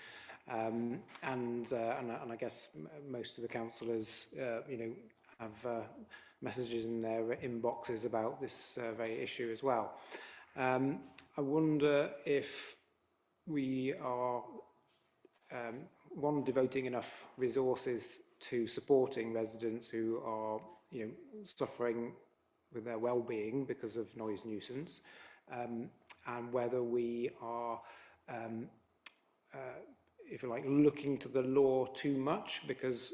S13: And I guess most of the councillors, have messages in their inboxes about this very issue as well. I wonder if we are, devoting enough resources to supporting residents who are, suffering with their well-being because of noise nuisance, and whether we are, if you like, looking to the law too much, because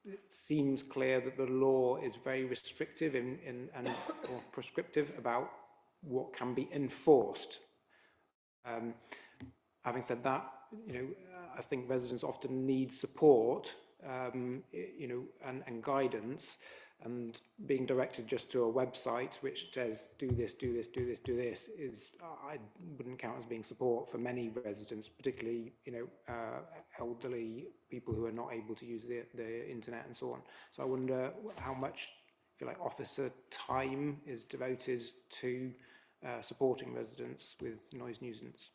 S13: it seems clear that the law is very restrictive and or prescriptive about what can be enforced. Having said that, I think residents often need support, and guidance, and being directed just to a website which says do this, do this, do this, do this is, I wouldn't count as being support for many residents, particularly, you know, elderly people who are not able to use the internet and so on. So I wonder how much, if you like, officer time is devoted to supporting residents with noise nuisance.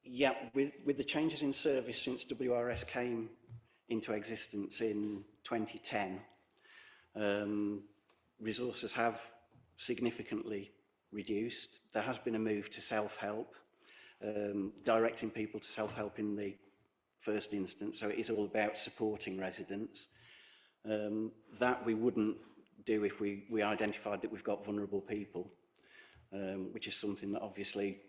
S15: Yeah, with the changes in service since WRS came into existence in 2010, resources have significantly reduced. There has been a move to self-help, directing people to self-help in the first instance, so it is all about supporting residents. That we wouldn't do if we identified that we've got vulnerable people, which is something that obviously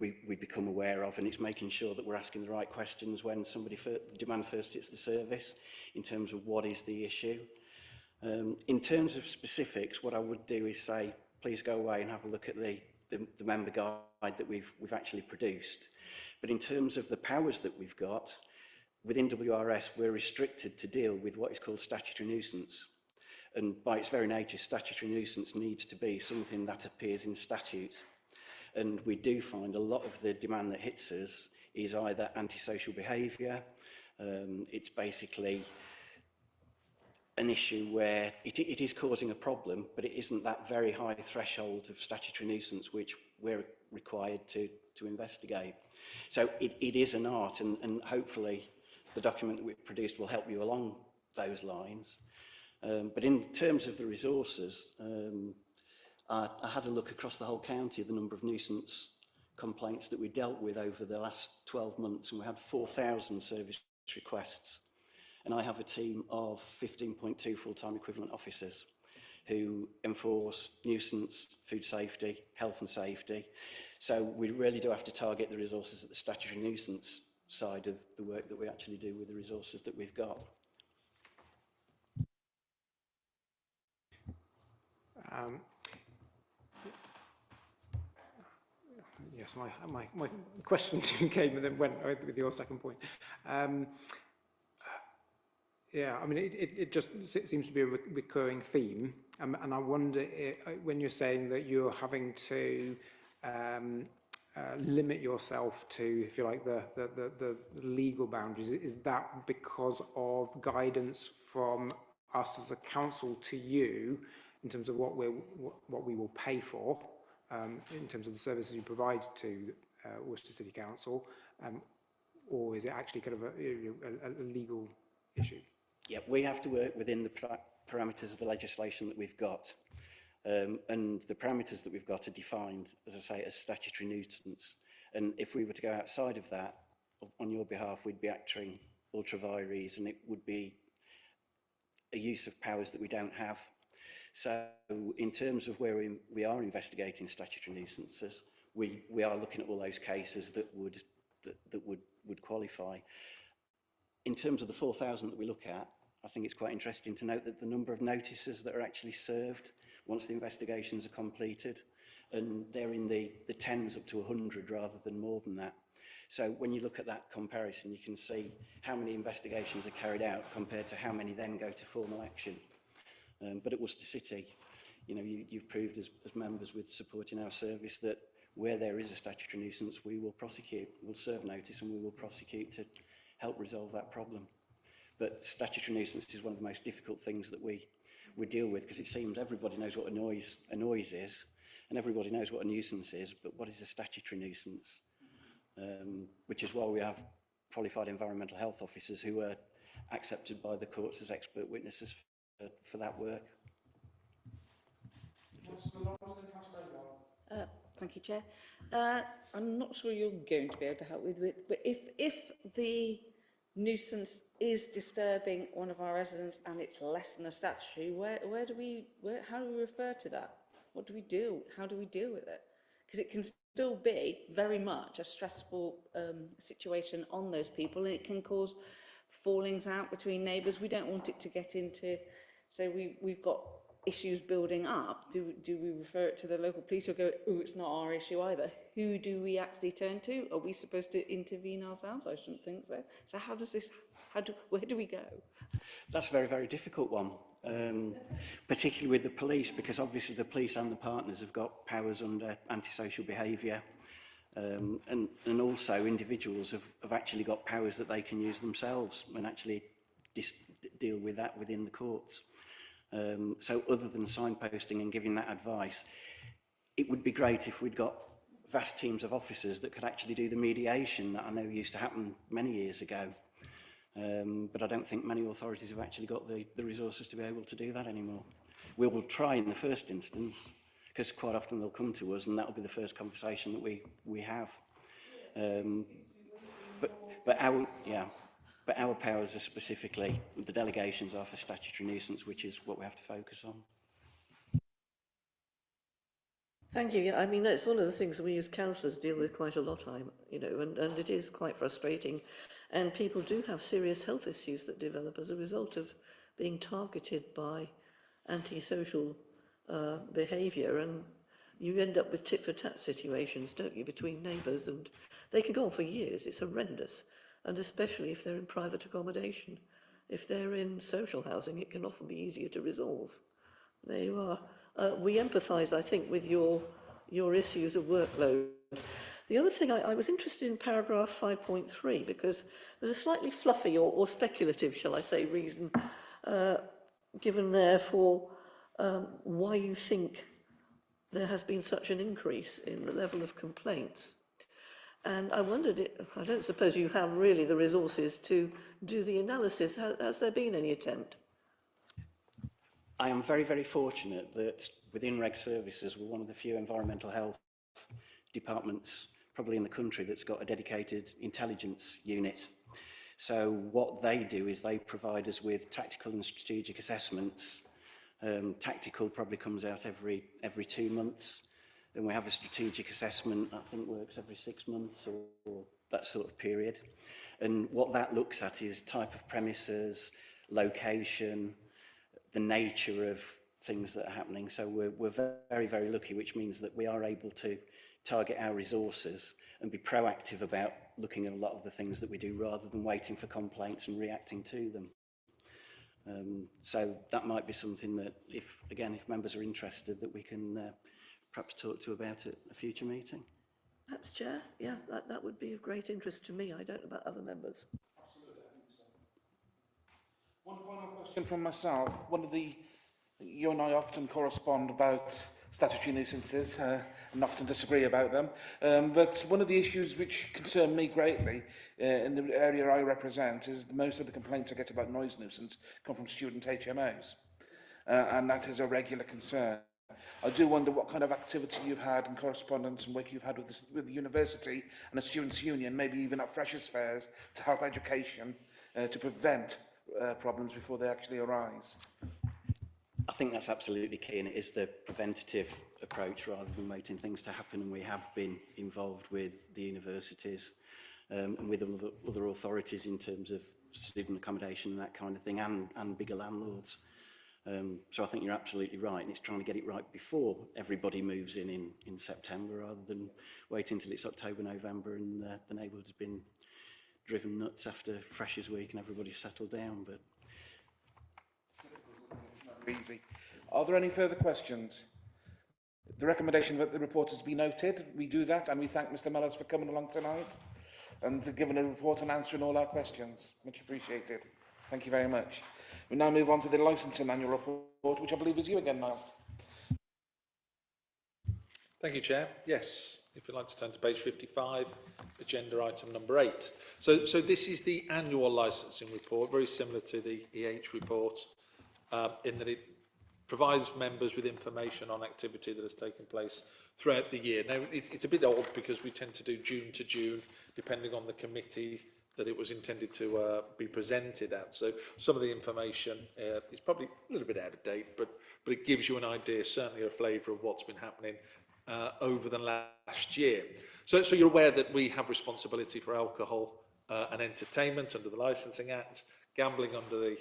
S15: we become aware of, and it's making sure that we're asking the right questions when the demand first hits the service in terms of what is the issue. In terms of specifics, what I would do is say, please go away and have a look at the member guide that we've actually produced. But in terms of the powers that we've got, within WRS, we're restricted to deal with what is called statutory nuisance. And by its very nature, statutory nuisance needs to be something that appears in statute. And we do find a lot of the demand that hits us is either antisocial behaviour, it's basically an issue where it is causing a problem, but it isn't that very high threshold of statutory nuisance which we're required to investigate. So it is an art, and hopefully the document that we've produced will help you along those lines. But in terms of the resources, I had a look across the whole county of the number of nuisance complaints that we dealt with over the last 12 months, and we had 4,000 service requests. And I have a team of 15.2 full-time equivalent officers who enforce nuisance, food safety, health and safety. So we really do have to target the resources at the statutory nuisance side of the work that we actually do with the resources that we've got.
S13: Yes, my question came and then went with your second point. Yeah, I mean, it just seems to be a recurring theme, and I wonder when you're saying that you're having to limit yourself to, if you like, the legal boundaries, is that because of guidance from us as a council to you in terms of what we will pay for, in terms of the services you provide to Worcester City Council, or is it actually kind of a legal issue?
S15: Yeah, we have to work within the parameters of the legislation that we've got. And the parameters that we've got are defined, as I say, as statutory nuisance. And if we were to go outside of that, on your behalf, we'd be acting ultra vires, and it would be a use of powers that we don't have. So in terms of where we are investigating statutory nuisances, we are looking at all those cases that would qualify. In terms of the 4,000 that we look at, I think it's quite interesting to note that the number of notices that are actually served once the investigations are completed, and they're in the tens up to 100 rather than more than that. So when you look at that comparison, you can see how many investigations are carried out compared to how many then go to formal action. But at Worcester City, you know, you've proved as members with supporting our service that where there is a statutory nuisance, we will prosecute, we'll serve notice, and we will prosecute to help resolve that problem. But statutory nuisance is one of the most difficult things that we deal with, because it seems everybody knows what a noise is, and everybody knows what a nuisance is, but what is a statutory nuisance? Which is why we have qualified environmental health officers who are accepted by the courts as expert witnesses for that work.
S14: Thank you, Chair. I'm not sure you're going to be able to help with it, but if the nuisance is disturbing one of our residents and it's less than a statutory, how do we refer to that? What do we do? How do we deal with it? Because it can still be very much a stressful situation on those people, and it can cause fallings out between neighbours. We don't want it to get into, so we've got issues building up, do we refer it to the local police or go, oh, it's not our issue either? Who do we actually turn to? Are we supposed to intervene ourselves? I shouldn't think so. So where do we go?
S15: That's a very, very difficult one, particularly with the police, because obviously the police and the partners have got powers under antisocial behaviour, and also individuals have actually got powers that they can use themselves and actually deal with that within the courts. So other than signposting and giving that advice, it would be great if we'd got vast teams of officers that could actually do the mediation that I know used to happen many years ago. But I don't think many authorities have actually got the resources to be able to do that anymore. We will try in the first instance, because quite often they'll come to us and that'll be the first conversation that we have. But our powers are specifically, the delegations are for statutory nuisance, which is what we have to focus on.
S17: Thank you. Yeah, I mean, that's one of the things we as councillors deal with quite a lot, and it is quite frustrating. And people do have serious health issues that develop as a result of being targeted by antisocial behaviour, and you end up with tit-for-tat situations, don't you, between neighbours, and they can go on for years. It's horrendous, and especially if they're in private accommodation. If they're in social housing, it can often be easier to resolve. There you are. We empathise, I think, with your issues of workload. The other thing, I was interested in paragraph 5.3, because there's a slightly fluffy or speculative, shall I say, reason given there for why you think there has been such an increase in the level of complaints. And I wondered, I don't suppose you have really the resources to do the analysis. Has there been any attempt?
S15: I am very, very fortunate that within Reg Services, we're one of the few environmental health departments probably in the country that's got a dedicated intelligence unit. So what they do is they provide us with tactical and strategic assessments. Tactical probably comes out every 2 months. Then we have a strategic assessment, I think works every 6 months or that sort of period. And what that looks at is type of premises, location, the nature of things that are happening. So we're very, very lucky, which means that we are able to target our resources and be proactive about looking at a lot of the things that we do rather than waiting for complaints and reacting to them. So that might be something that, if members are interested, that we can perhaps talk to about at a future meeting.
S17: Perhaps, Chair? Yeah, that would be of great interest to me. I don't know about other members.
S1: One final question from myself. You and I often correspond about statutory nuisances and often disagree about them. But one of the issues which concern me greatly in the area I represent is most of the complaints I get about noise nuisance come from student HMOs. And that is a regular concern. I do wonder what kind of activity you've had and correspondence and work you've had with the university and the Students' Union, maybe even at Freshers' Fairs, to help education to prevent problems before they actually arise.
S15: I think that's absolutely key, and it is the preventative approach rather than waiting things to happen. And we have been involved with the universities and with other authorities in terms of student accommodation and that kind of thing, and bigger landlords. So I think you're absolutely right, and it's trying to get it right before everybody moves in September rather than waiting until it's October, November and the neighbourhood's been driven nuts after Freshers' Week and everybody's settled down. But
S1: easy. Are there any further questions? The recommendation that the report has been noted, we do that, and we thank Mr. Mellors for coming along tonight and giving a report and answering all our questions. Much appreciated. Thank you very much. We now move on to the licensing annual report, which I believe is you again, Niall.
S9: Thank you, Chair. Yes, if you'd like to turn to page 55, agenda item number 8. So this is the annual licensing report, very similar to the EH report, in that it provides members with information on activity that has taken place throughout the year. Now, it's a bit odd because we tend to do June to June, depending on the committee that it was intended to be presented at. So some of the information is probably a little bit out of date, but it gives you an idea, certainly a flavour of what's been happening over the last year. So you're aware that we have responsibility for alcohol and entertainment under the Licensing Act, gambling under the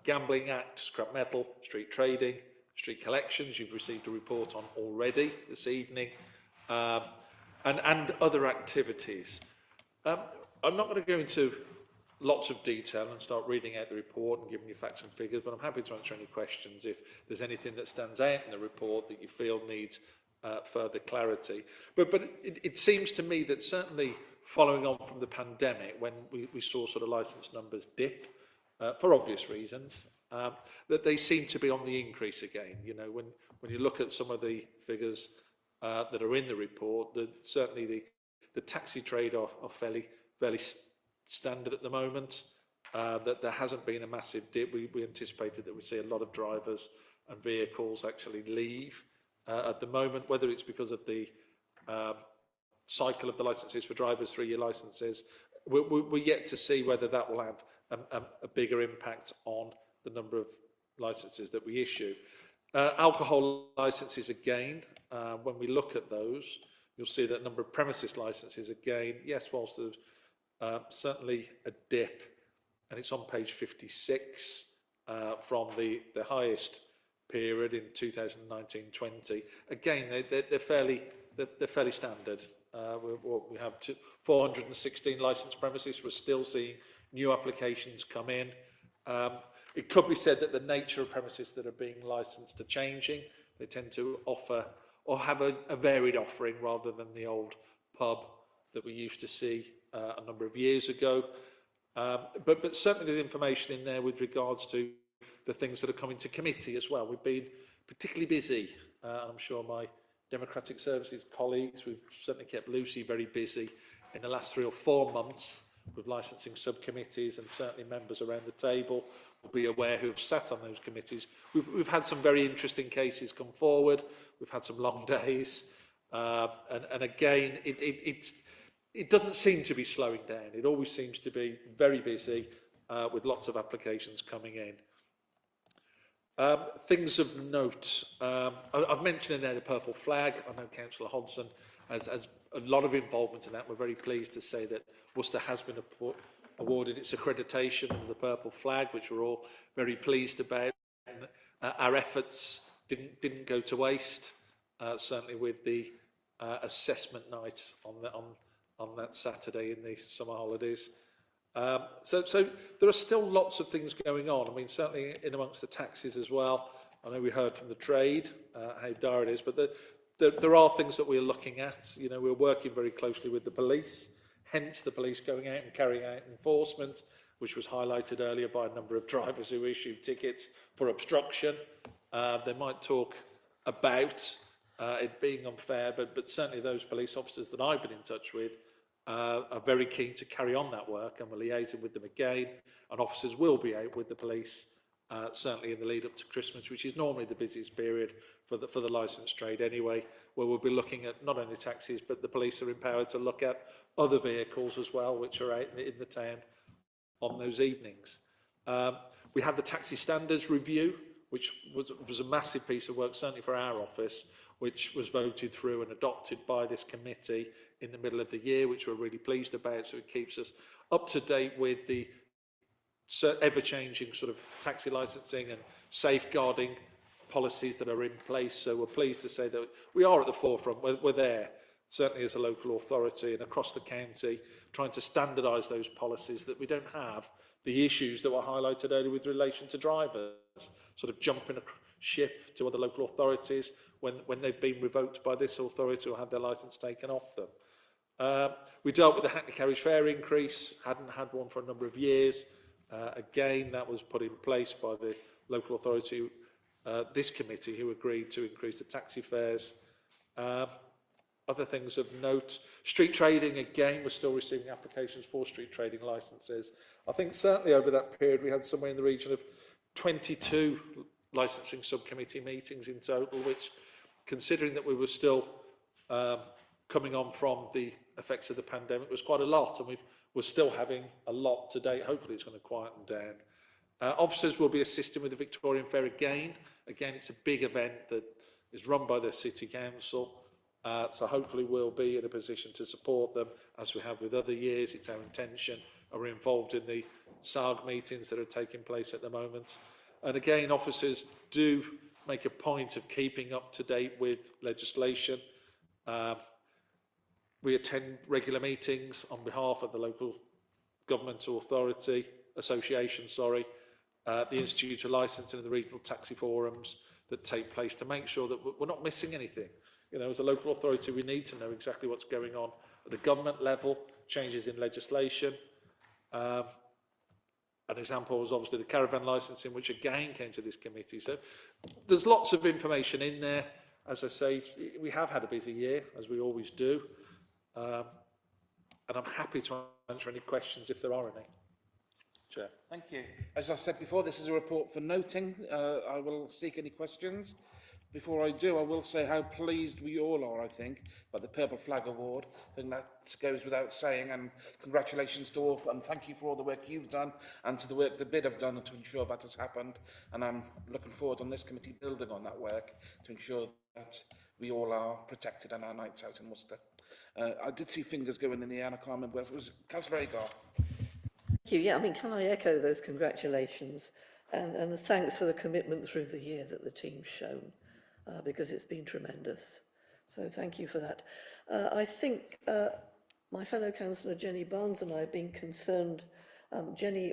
S9: Gambling Act, scrap metal, street trading, street collections, you've received a report on already this evening, and other activities. I'm not going to go into lots of detail and start reading out the report and giving you facts and figures, but I'm happy to answer any questions if there's anything that stands out in the report that you feel needs further clarity. But it seems to me that certainly following on from the pandemic, when we saw sort of licence numbers dip, for obvious reasons, that they seem to be on the increase again. You know, when you look at some of the figures that are in the report, that certainly the taxi trade are fairly standard at the moment. That there hasn't been a massive dip. We anticipated that we'd see a lot of drivers and vehicles actually leave at the moment, whether it's because of the cycle of the licences for drivers, 3-year licences. We're yet to see whether that will have a bigger impact on the number of licences that we issue. Alcohol licences again, when we look at those, you'll see that number of premises licences again, yes, whilst there's certainly a dip, and it's on page 56 from the highest period in 2019-20. Again, they're fairly standard. We have 416 licensed premises. We're still seeing new applications come in. It could be said that the nature of premises that are being licensed are changing. They tend to offer or have a varied offering rather than the old pub that we used to see a number of years ago. But certainly there's information in there with regards to the things that are coming to committee as well. We've been particularly busy. I'm sure my Democratic Services colleagues, we've certainly kept Lucy very busy in the last 3 or 4 months with licensing subcommittees, and certainly members around the table will be aware who have sat on those committees. We've had some very interesting cases come forward. We've had some long days. And again, it doesn't seem to be slowing down. It always seems to be very busy with lots of applications coming in. Things of note. I've mentioned in there the purple flag. I know Councillor Hodgson has a lot of involvement in that. We're very pleased to say that Worcester has been awarded its accreditation of the purple flag, which we're all very pleased about. Our efforts didn't go to waste, certainly with the assessment night on that Saturday in the summer holidays. So there are still lots of things going on. I mean, certainly in amongst the taxis as well. I know we heard from the trade how dire it is, but there are things that we're looking at. You know, we're working very closely with the police, hence the police going out and carrying out enforcement, which was highlighted earlier by a number of drivers who issued tickets for obstruction. They might talk about it being unfair, but certainly those police officers that I've been in touch with are very keen to carry on that work, and we're liaising with them again, and officers will be out with the police certainly in the lead up to Christmas, which is normally the busiest period for the licensed trade anyway, where we'll be looking at not only taxis, but the police are empowered to look at other vehicles as well, which are out in the town on those evenings. We had the taxi standards review, which was a massive piece of work, certainly for our office, which was voted through and adopted by this committee in the middle of the year, which we're really pleased about. So it keeps us up to date with the ever-changing sort of taxi licensing and safeguarding policies that are in place. So we're pleased to say that we are at the forefront. We're there, certainly as a local authority and across the county, trying to standardise those policies, that we don't have the issues that were highlighted earlier with relation to drivers, sort of jumping a ship to other local authorities when they've been revoked by this authority or had their licence taken off them. We dealt with the Hackney carriage fare increase, hadn't had one for a number of years. Again, that was put in place by the local authority, this committee, who agreed to increase the taxi fares. Other things of note, street trading, again, we're still receiving applications for street trading licences. I think certainly over that period we had somewhere in the region of 22 licensing subcommittee meetings in total, which, considering that we were still coming on from the effects of the pandemic, was quite a lot, and we're still having a lot to date. Hopefully it's going to quieten down. Officers will be assisting with the Victorian Fair again. Again, it's a big event that is run by the City Council, so hopefully we'll be in a position to support them as we have with other years. It's our intention, are involved in the SARG meetings that are taking place at the moment. And again, officers do make a point of keeping up to date with legislation. We attend regular meetings on behalf of the local government authority, association, sorry, the Institute of Licensing and the regional taxi forums that take place to make sure that we're not missing anything. You know, as a local authority, we need to know exactly what's going on at a government level, changes in legislation. An example was obviously the caravan licensing, which again came to this committee. So there's lots of information in there. As I say, we have had a busy year, as we always do. And I'm happy to answer any questions if there are any. Chair.
S1: Thank you. As I said before, this is a report for noting. I will seek any questions. Before I do, I will say how pleased we all are, I think, about the Purple Flag Award. I think that goes without saying, and congratulations to all, and thank you for all the work you've done, and to the work the BID have done to ensure that has happened. And I'm looking forward on this committee building on that work to ensure that we all are protected on our nights out in Worcester. I did see fingers going in the air, and I can't remember, it was Councillor Agar.
S17: Thank you. Yeah, I mean, can I echo those congratulations and thanks for the commitment through the year that the team's shown, because it's been tremendous. So thank you for that. I think my fellow councillor Jenny Barnes and I have been concerned. Jenny,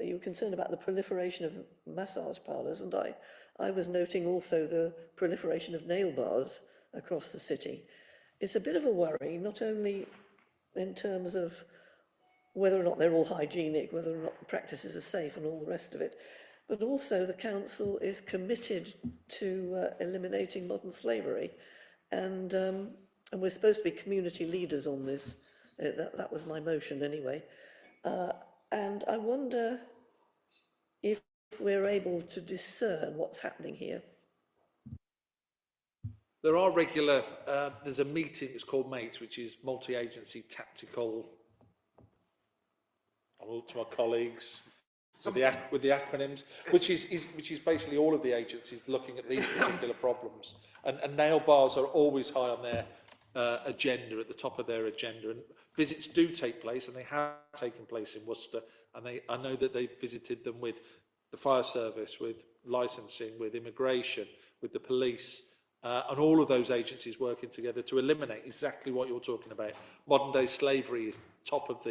S17: you were concerned about the proliferation of massage parlours, and I was noting also the proliferation of nail bars across the city. It's a bit of a worry, not only in terms of whether or not they're all hygienic, whether or not the practices are safe and all the rest of it, but also the council is committed to eliminating modern slavery. And we're supposed to be community leaders on this. That was my motion anyway. And I wonder if we're able to discern what's happening here.
S9: There are regular, there's a meeting, it's called MATES, which is multi-agency tactical, I'll look to my colleagues, with the acronyms, which is basically all of the agencies looking at these particular problems. And nail bars are always high on their agenda, at the top of their agenda. And visits do take place, and they have taken place in Worcester. And I know that they've visited them with the fire service, with licensing, with immigration, with the police, and all of those agencies working together to eliminate exactly what you're talking about. Modern day slavery is top of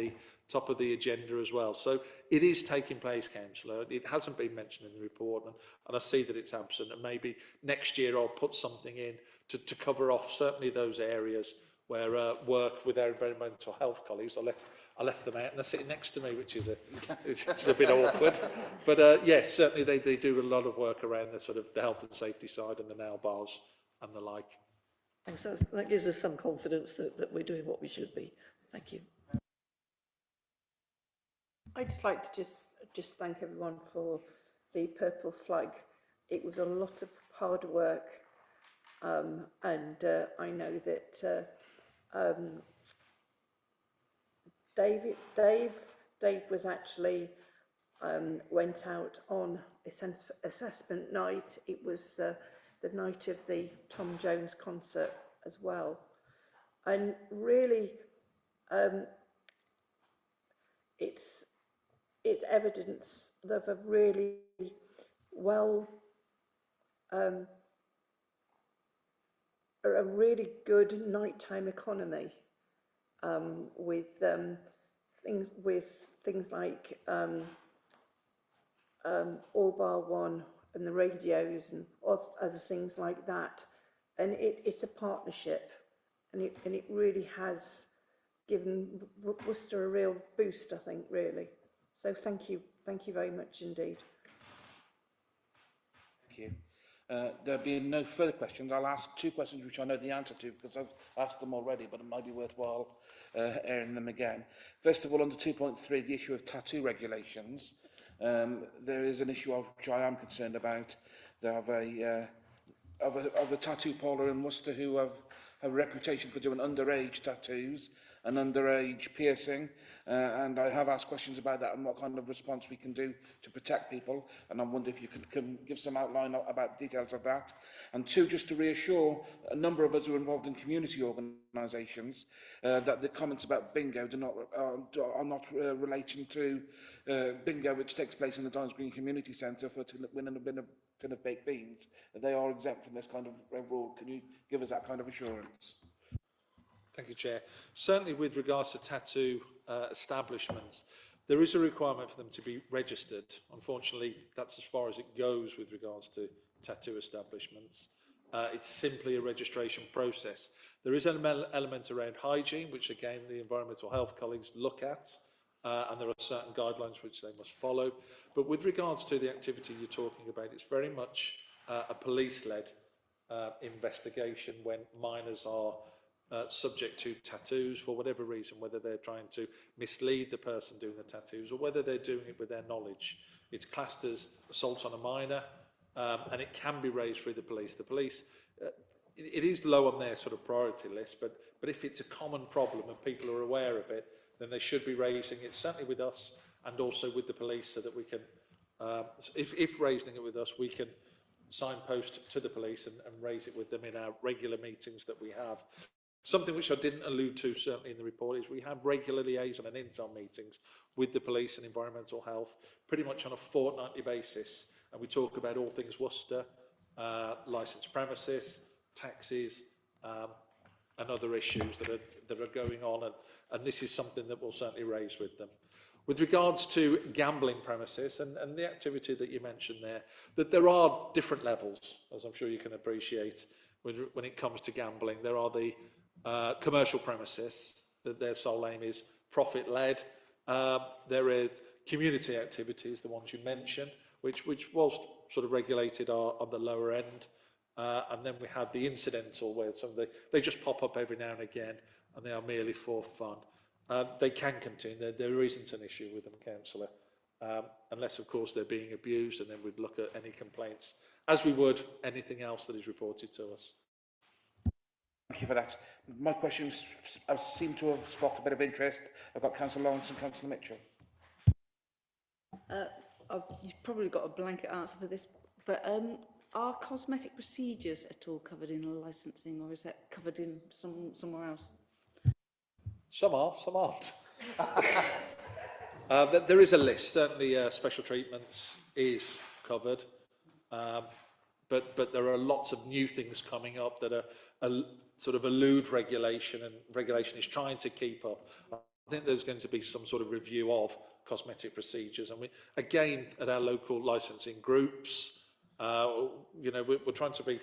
S9: the agenda as well. So it is taking place, Councillor. It hasn't been mentioned in the report, and I see that it's absent. And maybe next year I'll put something in to cover off certainly those areas where work with our environmental health colleagues. I left them out, and they're sitting next to me, which is it's a bit awkward. But yes, certainly they do a lot of work around the sort of the health and safety side and the nail bars and the like.
S17: Thanks. That gives us some confidence that we're doing what we should be. Thank you.
S11: I'd just like to just thank everyone for the purple flag. It was a lot of hard work, and I know that Dave was actually went out on assessment night. It was the night of the Tom Jones concert as well, and really it's evidence of a really well a really good nighttime economy, with things like All Bar One and the radios and other things like that. And it's a partnership, and it really has given Worcester a real boost, I think, really. So thank you very much indeed.
S1: Thank you. There being no further questions, I'll ask two questions which I know the answer to because I've asked them already, but it might be worthwhile airing them again. First of all, under 2.3, the issue of tattoo regulations. There is an issue which I am concerned about. There have a tattoo parlour in Worcester who have a reputation for doing underage tattoos, and underage piercing, and I have asked questions about that and what kind of response we can do to protect people, and I wonder if you can give some outline about details of that. And two, just to reassure a number of us who are involved in community organisations that the comments about bingo are not relating to bingo which takes place in the Dines Green Community Centre for winning a tin of baked beans. They are exempt from this kind of rule. Can you give us that kind of assurance?
S9: Thank you, Chair. Certainly with regards to tattoo establishments, there is a requirement for them to be registered. Unfortunately, that's as far as it goes with regards to tattoo establishments. It's simply a registration process. There is an element around hygiene, which again the environmental health colleagues look at, and there are certain guidelines which they must follow. But with regards to the activity you're talking about, it's very much a police-led investigation when minors are subject to tattoos for whatever reason, whether they're trying to mislead the person doing the tattoos or whether they're doing it with their knowledge. It's classed as assault on a minor, and it can be raised through the police. The police, it is low on their sort of priority list, but if it's a common problem and people are aware of it, then they should be raising it, certainly with us and also with the police, so that we can, if raising it with us, we can signpost to the police and raise it with them in our regular meetings that we have. Something which I didn't allude to certainly in the report is we have regular liaison and intel meetings with the police and environmental health pretty much on a fortnightly basis, and we talk about all things Worcester, licensed premises, taxis, and other issues that are going on, and this is something that we'll certainly raise with them. With regards to gambling premises and the activity that you mentioned there, that there are different levels, as I'm sure you can appreciate, when it comes to gambling. There are the commercial premises, that their sole aim is profit-led. There are community activities, the ones you mentioned, which whilst sort of regulated are on the lower end. And then we have the incidental, where they just pop up every now and again, and they are merely for fun. They can continue. There isn't an issue with them, Councillor, unless, of course, they're being abused, and then we'd look at any complaints, as we would anything else that is reported to us.
S1: Thank you for that. My questions seem to have sparked a bit of interest. I've got Councillor Lawrence and Councillor Mitchell.
S14: You've probably got a blanket answer for this, but are cosmetic procedures at all covered in licensing, or is that covered in somewhere else?
S9: Some are, some aren't. There is a list. Certainly special treatments is covered, but there are lots of new things coming up that are sort of elude regulation, and regulation is trying to keep up. I think there's going to be some sort of review of cosmetic procedures, and we, again, at our local licensing groups, you know, we're trying to be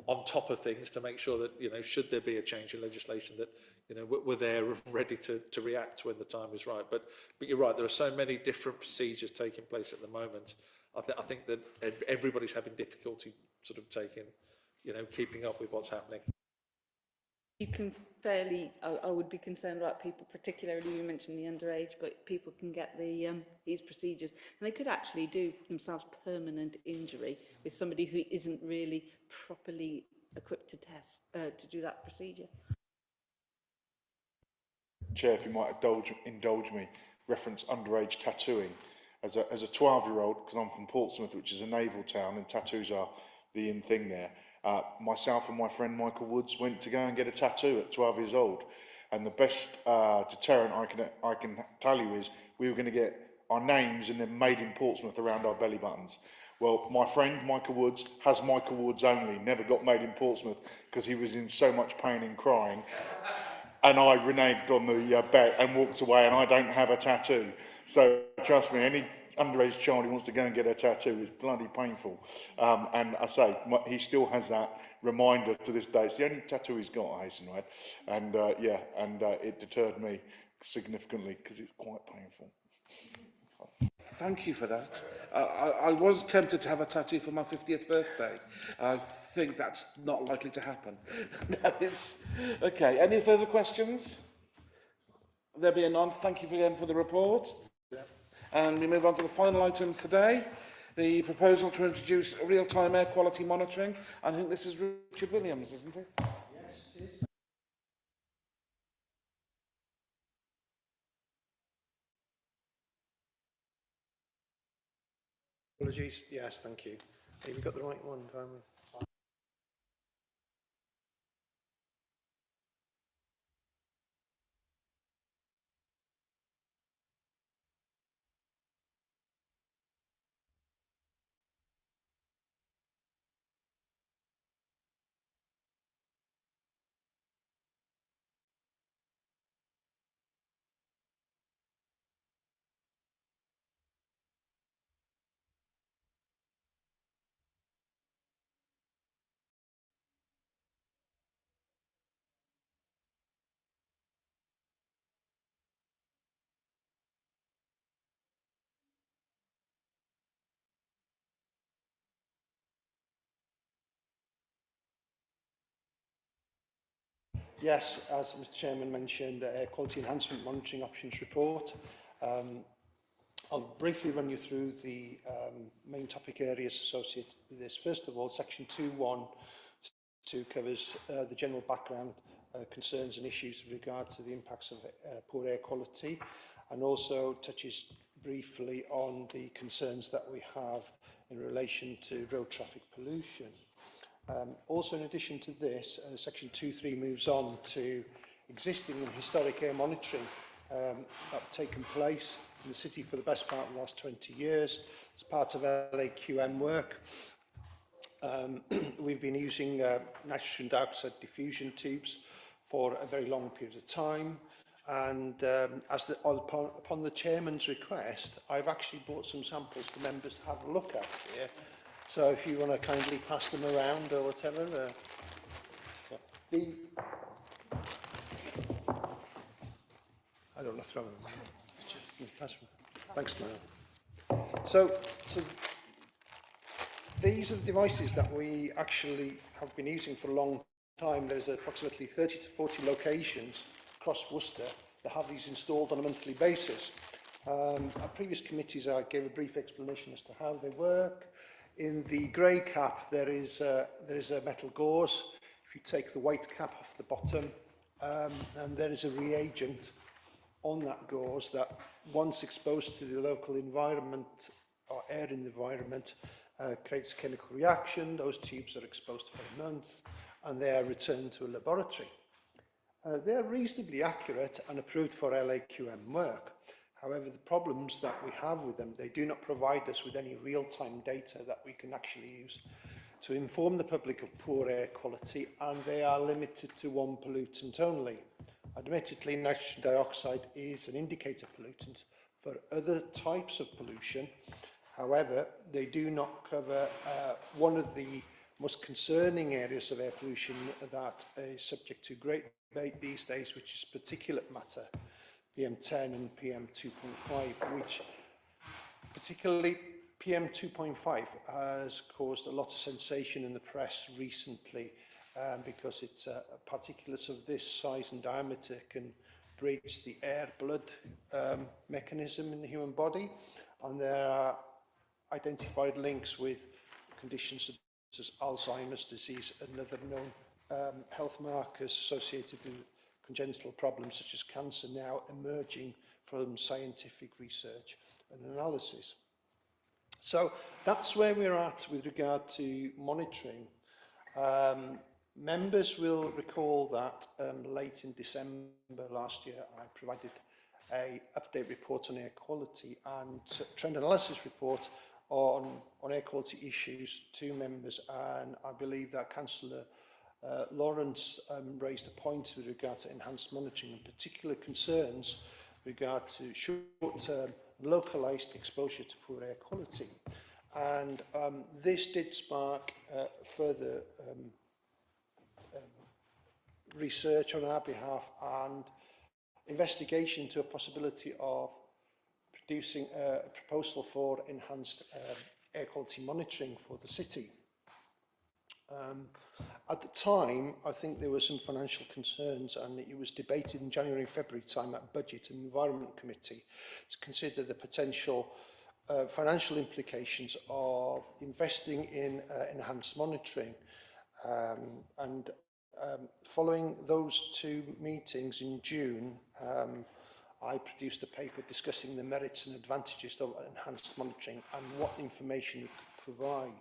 S9: on top of things to make sure that, you know, should there be a change in legislation, that, you know, we're there and ready to react when the time is right. But you're right, there are so many different procedures taking place at the moment. I think that everybody's having difficulty sort of keeping up with what's happening.
S14: You can fairly, I would be concerned about people, particularly you mentioned the underage, but people can get these procedures, and they could actually do themselves permanent injury with somebody who isn't really properly equipped to to do that procedure.
S5: Chair, if you might indulge me, reference underage tattooing. As a 12-year-old, because I'm from Portsmouth, which is a naval town, and tattoos are the in thing there. Myself and my friend Michael Woods went to go and get a tattoo at 12 years old, and the best deterrent I can tell you is we were going to get our names and then made in Portsmouth around our belly buttons. Well, my friend Michael Woods has Michael Woods only, never got made in Portsmouth because he was in so much pain and crying. And I reneged on the bet and walked away, and I don't have a tattoo. So trust me, any underage child who wants to go and get a tattoo is bloody painful. And I say, he still has that reminder to this day. It's the only tattoo he's got, I hasten to add. And it deterred me significantly because it's quite painful.
S1: Thank you for that. I was tempted to have a tattoo for my 50th birthday. I think that's not likely to happen. No, okay. Any further questions? There being none, thank you again for the report. And we move on to the final items today. The proposal to introduce real-time air quality monitoring. I think this is Richard Williams, isn't it?
S18: Yes, it is.
S6: Apologies. Yes, thank you. Have we got the right one, haven't we? Yes, as Mr Chairman mentioned, Quality Enhancement Monitoring Options Report. I'll briefly run you through the main topic areas associated with this. First of all, Section 2.1.2 covers the general background concerns and issues with regard to the impacts of poor air quality, and also touches briefly on the concerns that we have in relation to road traffic pollution. Also, in addition to this, Section 2.3 moves on to existing and historic air monitoring that have taken place in the city for the best part of the last 20 years as part of LAQM work. We've been using nitrogen dioxide diffusion tubes for a very long period of time, and upon the chairman's request, I've actually brought some samples for members to have a look at here. So if you want to kindly pass them around or whatever. I don't want to throw them. Thanks, Niall. So these are the devices that we actually have been using for a long time. There's approximately 30 to 40 locations across Worcester that have these installed on a monthly basis. At previous committees, I gave a brief explanation as to how they work. In the grey cap, there is a metal gauze. If you take the white cap off the bottom, and there is a reagent on that gauze that, once exposed to the local environment or air in the environment, creates a chemical reaction. Those tubes are exposed for a month, and they are returned to a laboratory. They are reasonably accurate and approved for LAQM work. However, the problems that we have with them, they do not provide us with any real-time data that we can actually use to inform the public of poor air quality, and they are limited to one pollutant only. Admittedly, nitrogen dioxide is an indicator pollutant for other types of pollution. However, they do not cover one of the most concerning areas of air pollution that is subject to great debate these days, which is particulate matter, PM10 and PM2.5, which particularly PM2.5 has caused a lot of sensation in the press recently because it's particulates of this size and diameter can breach the air-blood mechanism in the human body, and there are identified links with conditions such as Alzheimer's disease and other known health markers associated with congenital problems such as cancer now emerging from scientific research and analysis. So that's where we're at with regard to monitoring. Members will recall that late in December last year, I provided an update report on air quality and trend analysis report on air quality issues to members, and I believe that Councillor Lawrence raised a point with regard to enhanced monitoring and particular concerns with regard to short-term localised exposure to poor air quality. And this did spark further research on our behalf and investigation into a possibility of producing a proposal for enhanced air quality monitoring for the city. At the time, I think there were some financial concerns, and it was debated in January and February time at Budget and Environment Committee to consider the potential financial implications of investing in enhanced monitoring. Following those two meetings in June, I produced a paper discussing the merits and advantages of enhanced monitoring and what information it could provide.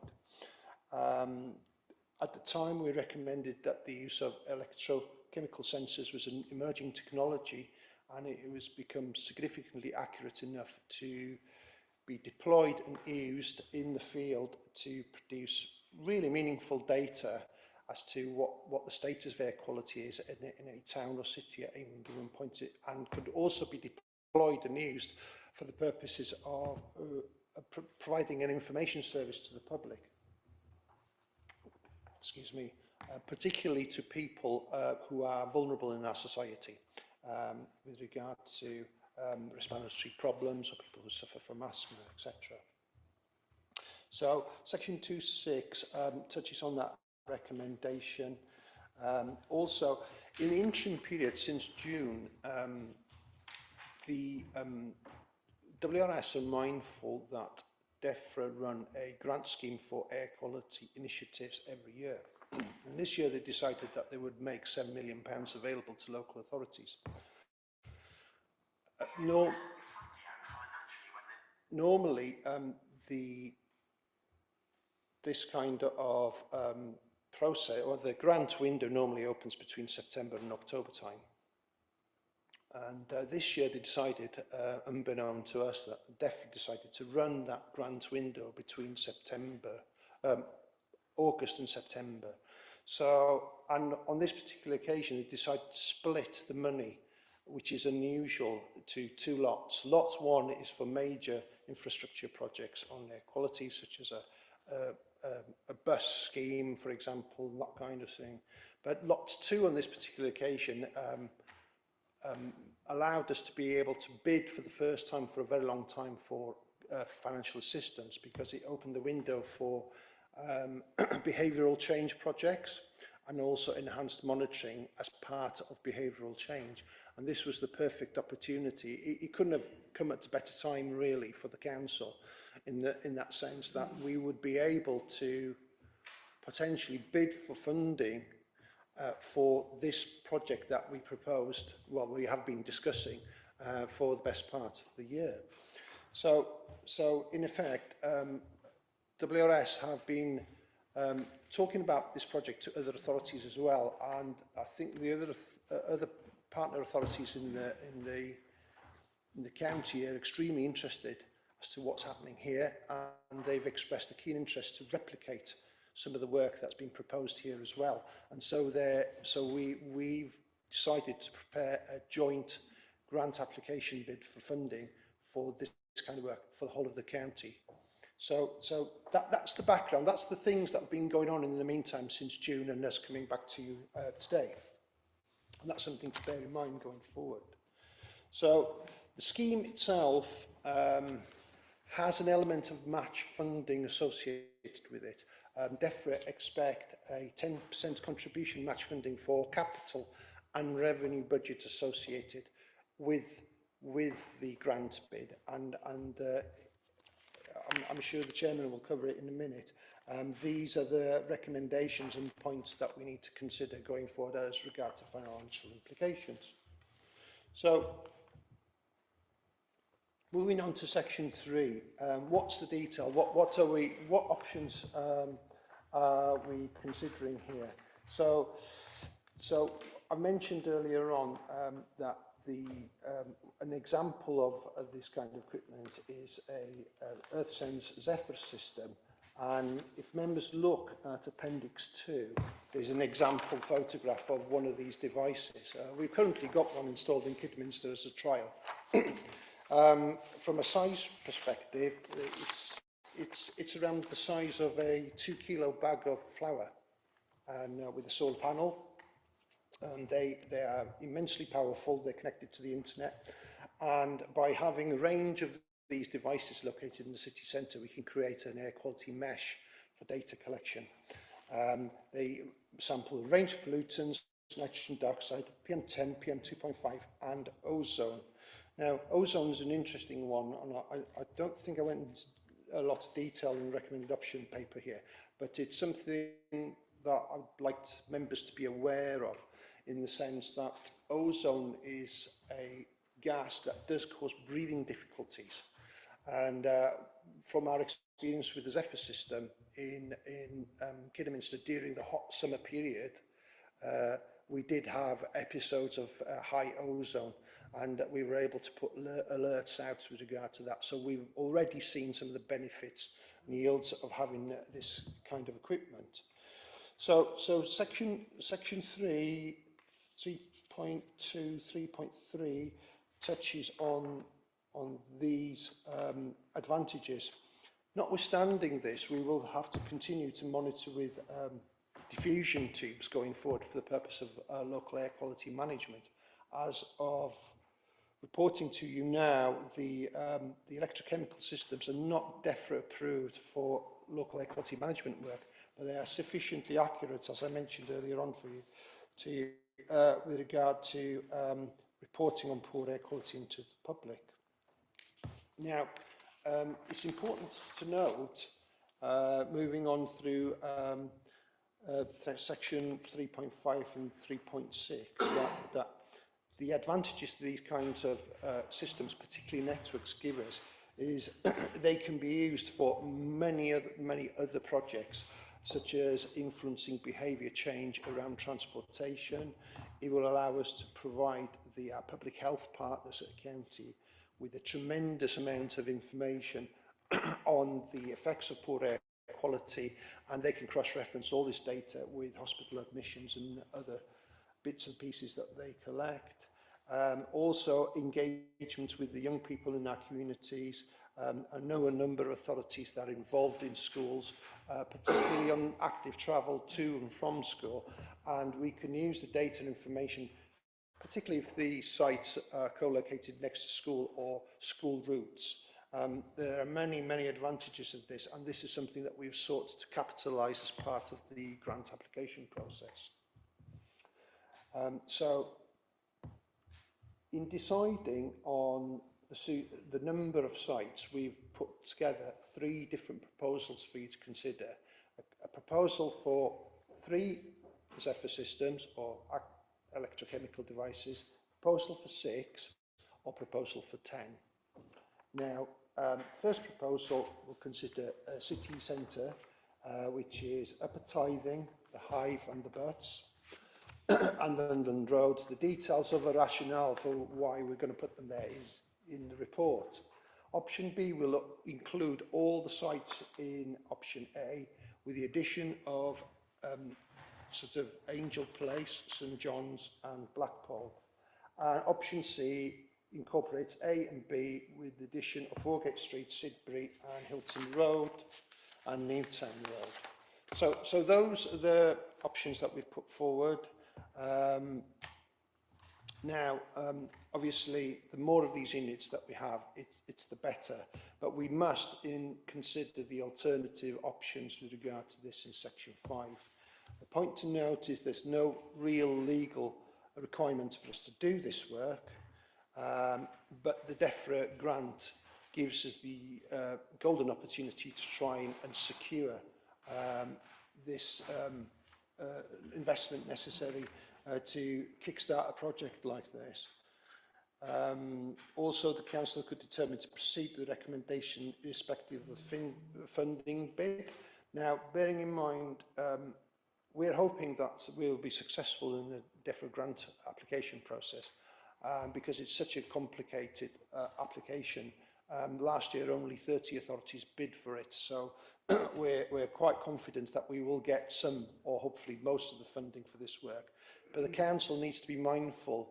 S6: At the time, we recommended that the use of electrochemical sensors was an emerging technology, and it was become significantly accurate enough to be deployed and used in the field to produce really meaningful data as to what the status of air quality is in a town or city at any given point, and could also be deployed and used for the purposes of providing an information service to the public. Excuse me, particularly to people who are vulnerable in our society with regard to respiratory problems or people who suffer from asthma, etc. So section 2.6 touches on that recommendation. Also, in the interim period since June, the WRS are mindful that DEFRA run a grant scheme for air quality initiatives every year. And this year they decided that they would make £7 million available to local authorities. Normally, this kind of process, or the grant window normally opens between September and October time. And this year they decided, unbeknown to us, that DEFRA decided to run that grant window between August and September. So, and on this particular occasion, they decided to split the money, which is unusual, to two lots. Lot one is for major infrastructure projects on air quality, such as a bus scheme, for example, that kind of thing. But lot two on this particular occasion allowed us to be able to bid for the first time for a very long time for financial assistance, because it opened the window for behavioural change projects and also enhanced monitoring as part of behavioural change. And this was the perfect opportunity. It couldn't have come at a better time, really, for the council, in that sense, that we would be able to potentially bid for funding for this project that we proposed, well, we have been discussing for the best part of the year. So in effect, WRS have been talking about this project to other authorities as well, and I think the other partner authorities in the county are extremely interested as to what's happening here, and they've expressed a keen interest to replicate some of the work that's been proposed here as well. And so we've decided to prepare a joint grant application bid for funding for this kind of work for the whole of the county. So that's the background. That's the things that have been going on in the meantime since June, and us coming back to you today. And that's something to bear in mind going forward. So the scheme itself has an element of match funding associated with it. DEFRA expect a 10% contribution match funding for capital and revenue budget associated with the grant bid, and I'm sure the chairman will cover it in a minute. These are the recommendations and points that we need to consider going forward as regards to financial implications. So, moving on to section 3, what's the detail? What options are we considering here? So I mentioned earlier on that an example of this kind of equipment is a EarthSense Zephyr system, and if members look at Appendix 2, there's an example photograph of one of these devices. We've currently got one installed in Kidderminster as a trial. From a size perspective, it's around the size of a 2-kilo bag of flour, and with a solar panel. They are immensely powerful. They're connected to the internet, and by having a range of these devices located in the city centre, we can create an air quality mesh for data collection. They sample a range of pollutants, nitrogen dioxide, PM10, PM2.5, and ozone. Now, ozone is an interesting one, and I don't think I went into a lot of detail in the recommended option paper here, but it's something that I'd like members to be aware of, in the sense that ozone is a gas that does cause breathing difficulties. And from our experience with the Zephyr system in Kidderminster during the hot summer period, we did have episodes of high ozone, and we were able to put alerts out with regard to that. So we've already seen some of the benefits and yields of having this kind of equipment. So section 3, 3.2, 3.3 touches on these advantages. Notwithstanding this, we will have to continue to monitor with diffusion tubes going forward for the purpose of local air quality management. As of reporting to you now, the electrochemical systems are not DEFRA approved for local air quality management work, but they are sufficiently accurate, as I mentioned earlier on for you, with regard to reporting on poor air quality into the public. Now, it's important to note, moving on through section 3.5 and 3.6, that the advantages these kinds of systems, particularly networks, give us is they can be used for many other projects, such as influencing behaviour change around transportation. It will allow us to provide the public health partners at the county with a tremendous amount of information on the effects of poor air quality, and they can cross-reference all this data with hospital admissions and other bits and pieces that they collect. Also, engagement with the young people in our communities. I know a number of authorities that are involved in schools, particularly on active travel to and from school, and we can use the data and information, particularly if the sites are co-located next to school or school routes. There are many advantages of this, and this is something that we've sought to capitalise as part of the grant application process. So, in deciding on the number of sites, we've put together 3 different proposals for you to consider. A proposal for 3 Zephyr systems or electrochemical devices, proposal for 6, or proposal for 10. Now, first proposal will consider a city centre, which is Upper Tithing, the Hive and the Butts, and London Road. The details of the rationale for why we're going to put them there is in the report. Option B will include all the sites in option A, with the addition of sort of Angel Place, St John's and Blackpool. Option C incorporates A and B with the addition of Foregate Street, Sidbury and Hilton Road and Newtown Road. So those are the options that we've put forward. Obviously, the more of these units that we have, it's the better, but we must consider the alternative options with regard to this in section 5. The point to note is there's no real legal requirement for us to do this work, but the DEFRA grant gives us the golden opportunity to try and secure this investment necessary to kickstart a project like this. Also, the council could determine to proceed with the recommendation irrespective of the funding bid. Now, bearing in mind, we're hoping that we'll be successful in the DEFRA grant application process because it's such a complicated application. Last year, only 30 authorities bid for it, so we're quite confident that we will get some, or hopefully most of the funding for this work. But the council needs to be mindful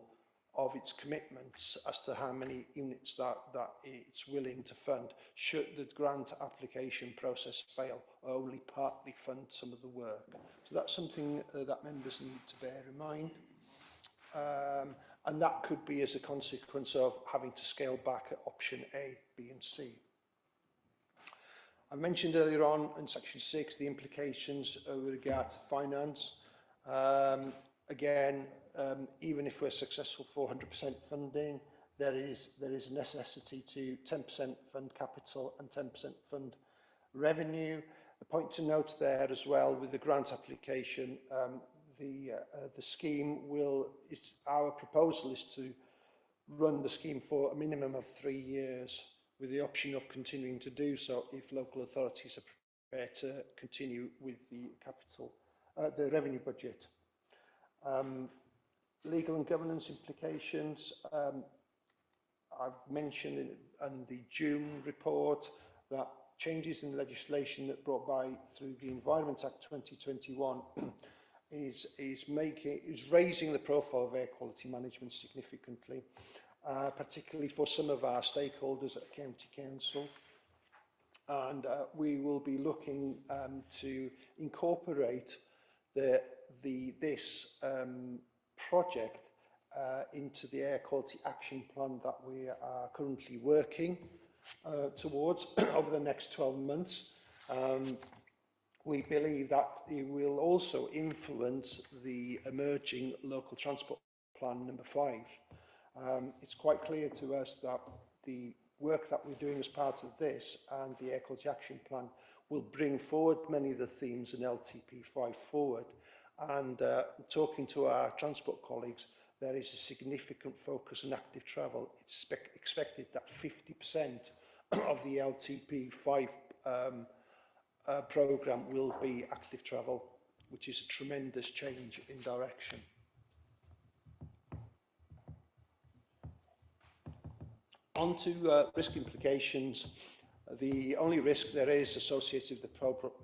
S6: of its commitments as to how many units that it's willing to fund should the grant application process fail or only partly fund some of the work. So that's something that members need to bear in mind. And that could be as a consequence of having to scale back at option A, B and C. I mentioned earlier on in section 6 the implications with regard to finance. Again, even if we're successful for 100% funding, there is a necessity to 10% fund capital and 10% fund revenue. The point to note there as well with the grant application, the scheme our proposal is to run the scheme for a minimum of 3 years, with the option of continuing to do so if local authorities are prepared to continue with the the revenue budget. Legal and governance implications. I've mentioned in the June report that changes in legislation that brought by through the Environment Act 2021 is raising the profile of air quality management significantly, particularly for some of our stakeholders at County Council. And we will be looking to incorporate this project into the air quality action plan that we are currently working towards over the next 12 months. We believe that it will also influence the emerging local transport plan number 5. It's quite clear to us that the work that we're doing as part of this and the air quality action plan will bring forward many of the themes in LTP5 forward. And talking to our transport colleagues, there is a significant focus on active travel. It's expected that 50% of the LTP5 programme will be active travel, which is a tremendous change in direction. On to risk implications. The only risk there is associated with the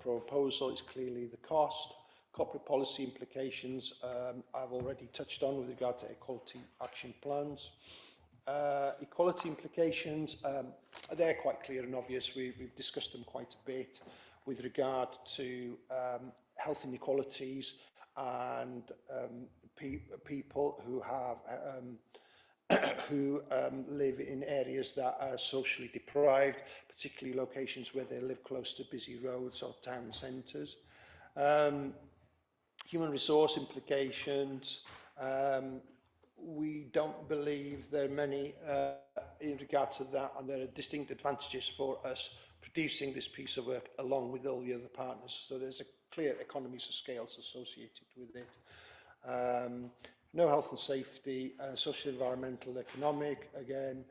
S6: proposal is clearly the cost. Corporate policy implications I've already touched on with regard to air quality action plans. Equality implications, they're quite clear and obvious. We've discussed them quite a bit with regard to health inequalities and people who have who live in areas that are socially deprived, particularly locations where they live close to busy roads or town centres. Human resource implications. We don't believe there are many in regard to that, and there are distinct advantages for us producing this piece of work along with all the other partners. So there's a clear economies of scale associated with it. No health and safety, social, environmental, economic. Again,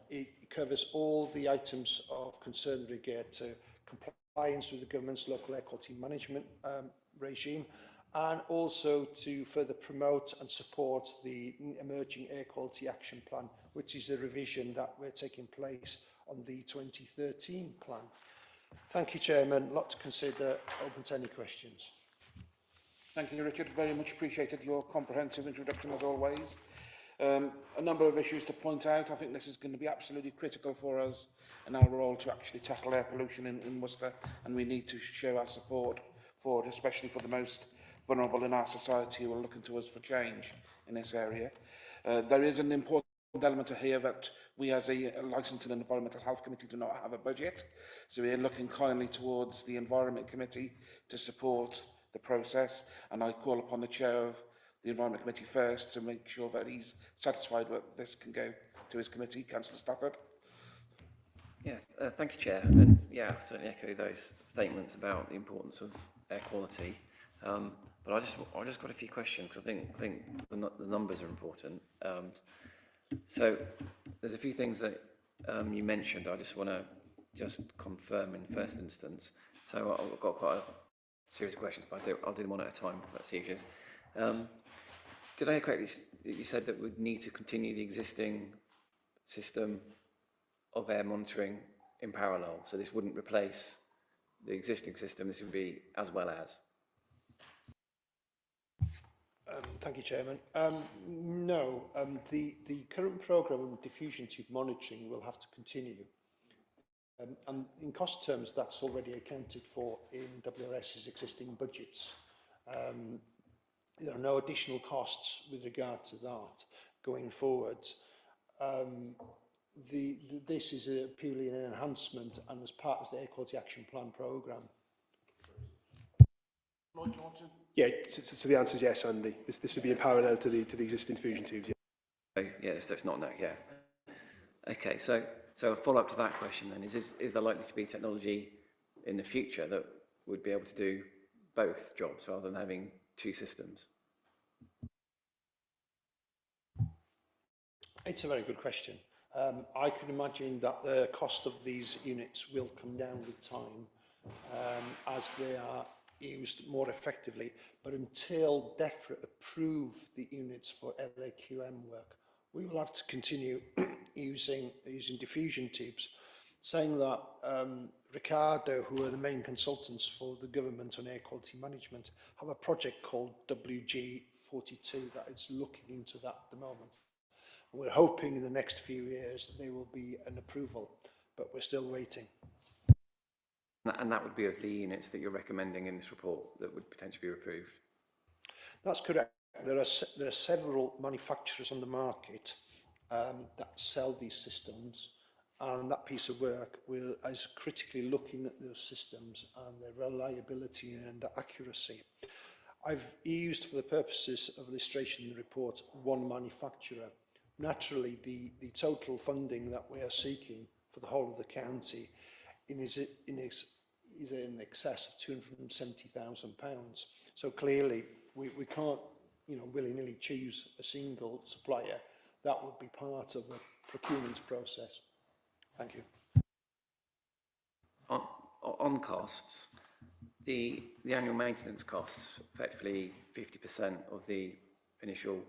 S6: it covers all the items of concern with regard to compliance with the government's local air quality management regime, and also to further promote and support the emerging air quality action plan, which is a revision that we're taking place on the 2013 plan. Thank you, Chairman. A lot to consider. Open to any questions.
S1: Thank you, Richard. Very much appreciated your comprehensive introduction, as always. A number of issues to point out. I think this is going to be absolutely critical for us in our role to actually tackle air pollution in Worcester, and we need to show our support for it, especially for the most vulnerable in our society who are looking to us for change in this area. There is an important element here that we as a Licensing and Environmental Health Committee do not have a budget, so we are looking kindly towards the Environment Committee to support the process, and I call upon the Chair of the Environment Committee first to make sure that he's satisfied that this can go to his committee. Councillor Stafford.
S18: Yeah, thank you, Chair. And yeah, I certainly echo those statements about the importance of air quality. But I just got a few questions because I think the numbers are important. So there's a few things that you mentioned. I just want to confirm in first instance. So I've got quite a series of questions, but I'll do them one at a time if that's easier. Did I hear correctly? You said that we'd need to continue the existing system of air monitoring in parallel. So this wouldn't replace the existing system. This would be as well as.
S6: Thank you, Chairman. No, the current programme of diffusion tube monitoring will have to continue. And in cost terms, that's already accounted for in WRS's existing budgets. There are no additional costs with regard to that going forward. This is purely an enhancement and as part of the Air Quality Action Plan programme.
S1: Lloyd, do you want to?
S19: Yeah, so the answer is yes, Andy. This would be in parallel to the existing diffusion tubes. Yeah.
S18: Oh, yeah, so it's not no, yeah. Okay, so a follow-up to that question then is there likely to be technology in the future that would be able to do both jobs rather than having two systems?
S6: It's a very good question. I can imagine that the cost of these units will come down with time as they are used more effectively. But until DEFRA approve the units for LAQM work, we will have to continue using diffusion tubes, saying that Ricardo, who are the main consultants for the government on air quality management, have a project called WG42 that is looking into that at the moment. We're hoping in the next few years there will be an approval, but we're still waiting.
S18: And that would be of the units that you're recommending in this report that would potentially be approved?
S6: That's correct. There are several manufacturers on the market that sell these systems, and that piece of work is critically looking at those systems and their reliability and accuracy. I've used, for the purposes of illustration in the report, one manufacturer. Naturally, the total funding that we are seeking for the whole of the county is in excess of £270,000. So clearly, we can't, willy-nilly choose a single supplier. That would be part of the procurement process. Thank you.
S18: On costs, the annual maintenance costs, effectively 50% of the initial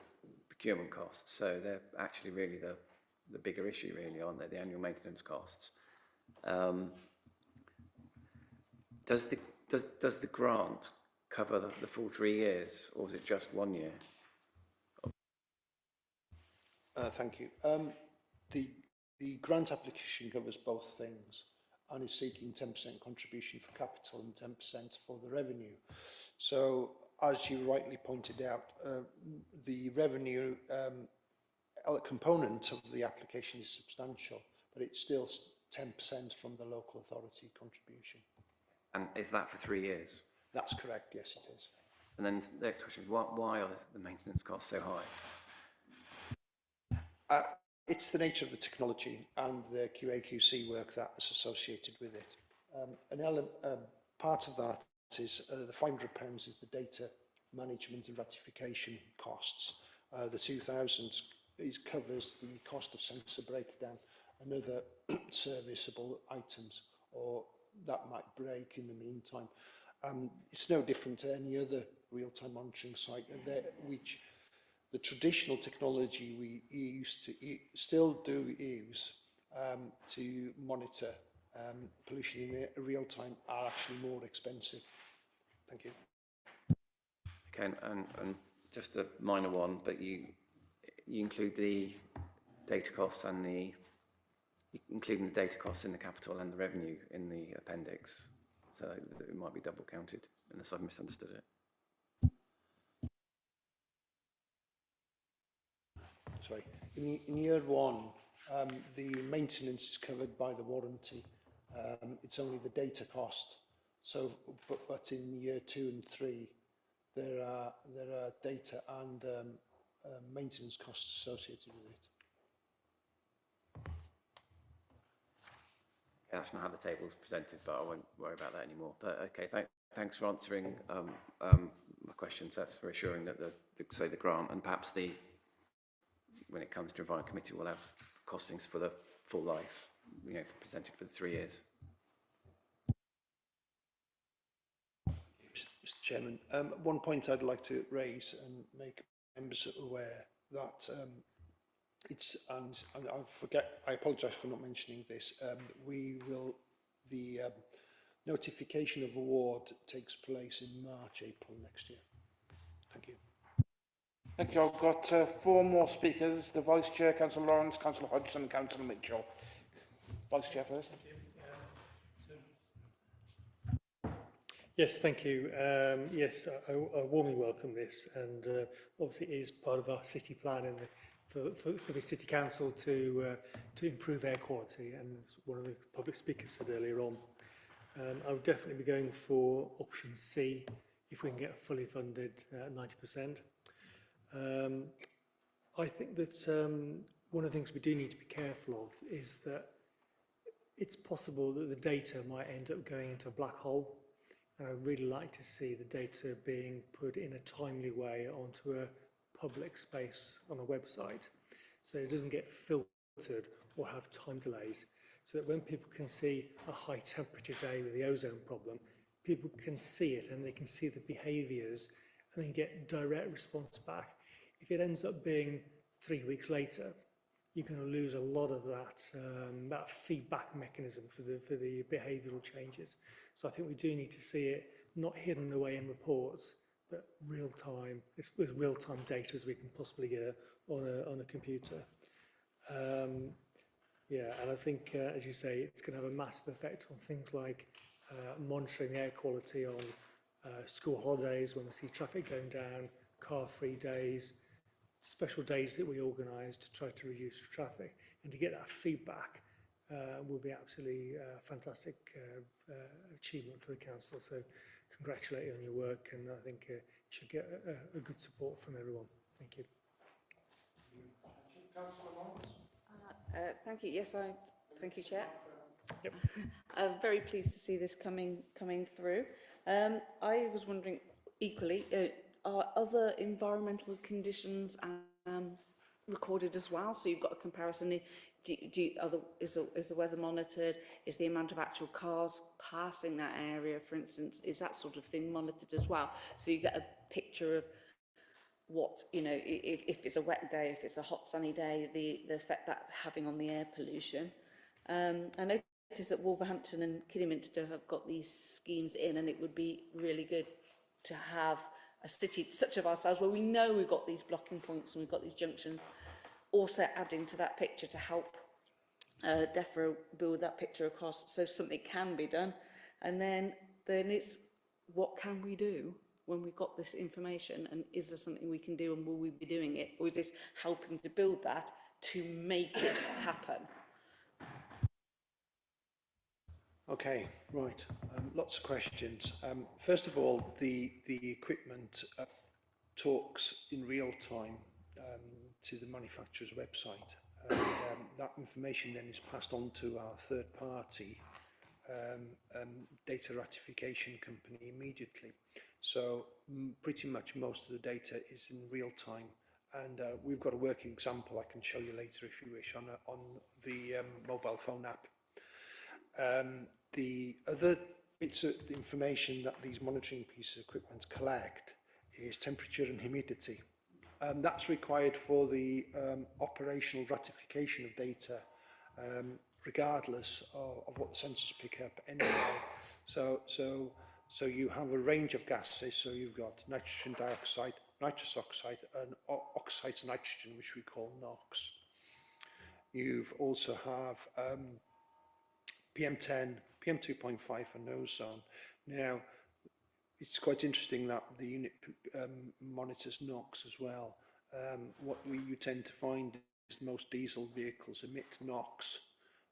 S18: procurement costs, so they're actually really the bigger issue, really, aren't they, the annual maintenance costs. Does the grant cover the full 3 years, or is it just 1 year?
S6: Thank you. The grant application covers both things and is seeking 10% contribution for capital and 10% for the revenue. So, as you rightly pointed out, the revenue component of the application is substantial, but it's still 10% from the local authority contribution.
S18: And is that for 3 years?
S6: That's correct, yes it is.
S18: And then the next question, why are the maintenance costs so high?
S6: It's the nature of the technology and the QA/QC work that is associated with it. Part of that is the £500 is the data management and ratification costs. The 2,000 covers the cost of sensor breakdown and other serviceable items, or that might break in the meantime. It's no different to any other real-time monitoring site, which the traditional technology we still do use to monitor pollution in real time are actually more expensive. Thank you.
S18: Okay, and just a minor one, but you include the data costs and including the data costs in the capital and the revenue in the appendix, so it might be double counted, unless I've misunderstood it.
S6: Sorry, in year one, the maintenance is covered by the warranty. It's only the data cost. So, but in year 2 and 3, there are data and maintenance costs associated with it.
S18: Yeah, that's not how the table is presented, but I won't worry about that anymore. But okay, thanks for answering my questions. That's reassuring that the grant and perhaps when it comes to Environment Committee, we'll have costings for the full life, presented for the 3 years.
S6: Mr. Chairman, one point I'd like to raise and make members aware that I apologise for not mentioning this. The notification of award takes place in March, April next year. Thank you.
S1: Thank you. I've got 4 more speakers. The Vice Chair, Councillor Lawrence, Councillor Hodgson and Councillor Mitchell. Vice Chair first.
S12: Yes, thank you. Yes, I warmly welcome this, and obviously it is part of our city plan for the City Council to improve air quality, and as one of the public speakers said earlier on, I would definitely be going for option C if we can get a fully funded 90%. I think that one of the things we do need to be careful of is that it's possible that the data might end up going into a black hole, and I'd really like to see the data being put in a timely way onto a public space on a website. so it doesn't get filtered or have time delays, so that when people can see a high temperature day with the ozone problem, people can see it and they can see the behaviours and then get direct response back. If it ends up being 3 weeks later, you're going to lose a lot of that feedback mechanism for the behavioural changes. So I think we do need to see it not hidden away in reports, but real time, as real time data as we can possibly get on a computer. Yeah, and I think, as you say, it's going to have a massive effect on things like monitoring air quality on school holidays when we see traffic going down, car-free days, special days that we organise to try to reduce traffic, and to get that feedback will be absolutely fantastic achievement for the council. So congratulate you on your work, and I think you should get a good support from everyone. Thank you.
S14: Thank you. Yes, thank you, Chair.
S12: Yep.
S14: I'm very pleased to see this coming through. I was wondering equally, are other environmental conditions recorded as well? So you've got a comparison. Is the weather monitored? Is the amount of actual cars passing that area, for instance, is that sort of thing monitored as well? So you get a picture of what, you know, if it's a wet day, if it's a hot sunny day, the effect that's having on the air pollution. I noticed that Wolverhampton and Kidderminster have got these schemes in, and it would be really good to have a city such of ourselves where we know we've got these blocking points and we've got these junctions, also adding to that picture to help DEFRA build that picture across so something can be done. And then it's what can we do when we've got this information, and is there something we can do, and will we be doing it, or is this helping to build that to make it happen?
S6: Okay, right. Lots of questions. First of all, the equipment talks in real time to the manufacturer's website. That information then is passed on to our third party data ratification company immediately. So pretty much most of the data is in real time, and we've got a working example I can show you later if you wish on the mobile phone app. The other bits of the information that these monitoring pieces of equipment collect is temperature and humidity. That's required for the operational ratification of data, regardless of what the sensors pick up anyway. So you have a range of gases. So you've got nitrogen dioxide, nitrous oxide, and oxides of nitrogen, which we call NOx. You've also have PM10, PM2.5 and ozone. Now, it's quite interesting that the unit monitors NOx as well. What you tend to find is most diesel vehicles emit NOx,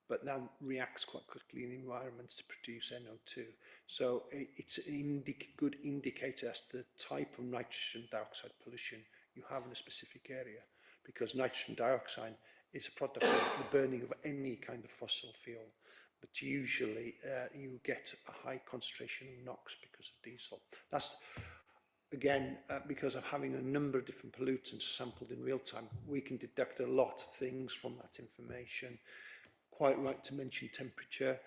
S6: but then reacts quite quickly in the environment to produce NO2. So it's a good indicator as to the type of nitrogen dioxide pollution you have in a specific area, because nitrogen dioxide is a product of the burning of any kind of fossil fuel. But usually you get a high concentration of NOx because of diesel. That's, again, because of having a number of different pollutants sampled in real time. We can deduct a lot of things from that information. Quite right to mention temperature.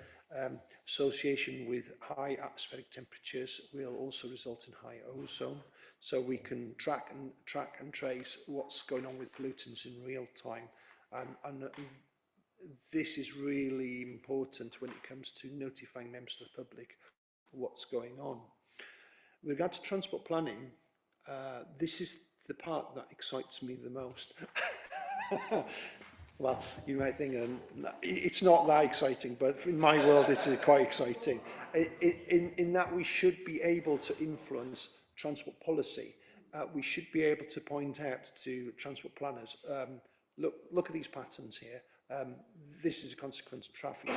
S6: Association with high atmospheric temperatures will also result in high ozone. So we can track and trace what's going on with pollutants in real time. And this is really important when it comes to notifying members of the public what's going on. With regard to transport planning, this is the part that excites me the most. Well, you might think it's not that exciting, but in my world it's quite exciting. In that we should be able to influence transport policy. We should be able to point out to transport planners, look at these patterns here. This is a consequence of traffic.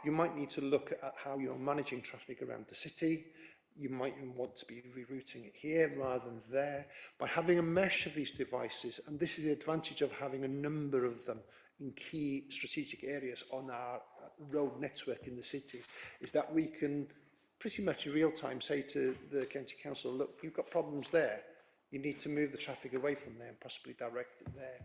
S6: You might need to look at how you're managing traffic around the city. You might even want to be rerouting it here rather than there. By having a mesh of these devices, and this is the advantage of having a number of them in key strategic areas on our road network in the city, is that we can pretty much in real time say to the county council, look, you've got problems there. You need to move the traffic away from there and possibly direct it there.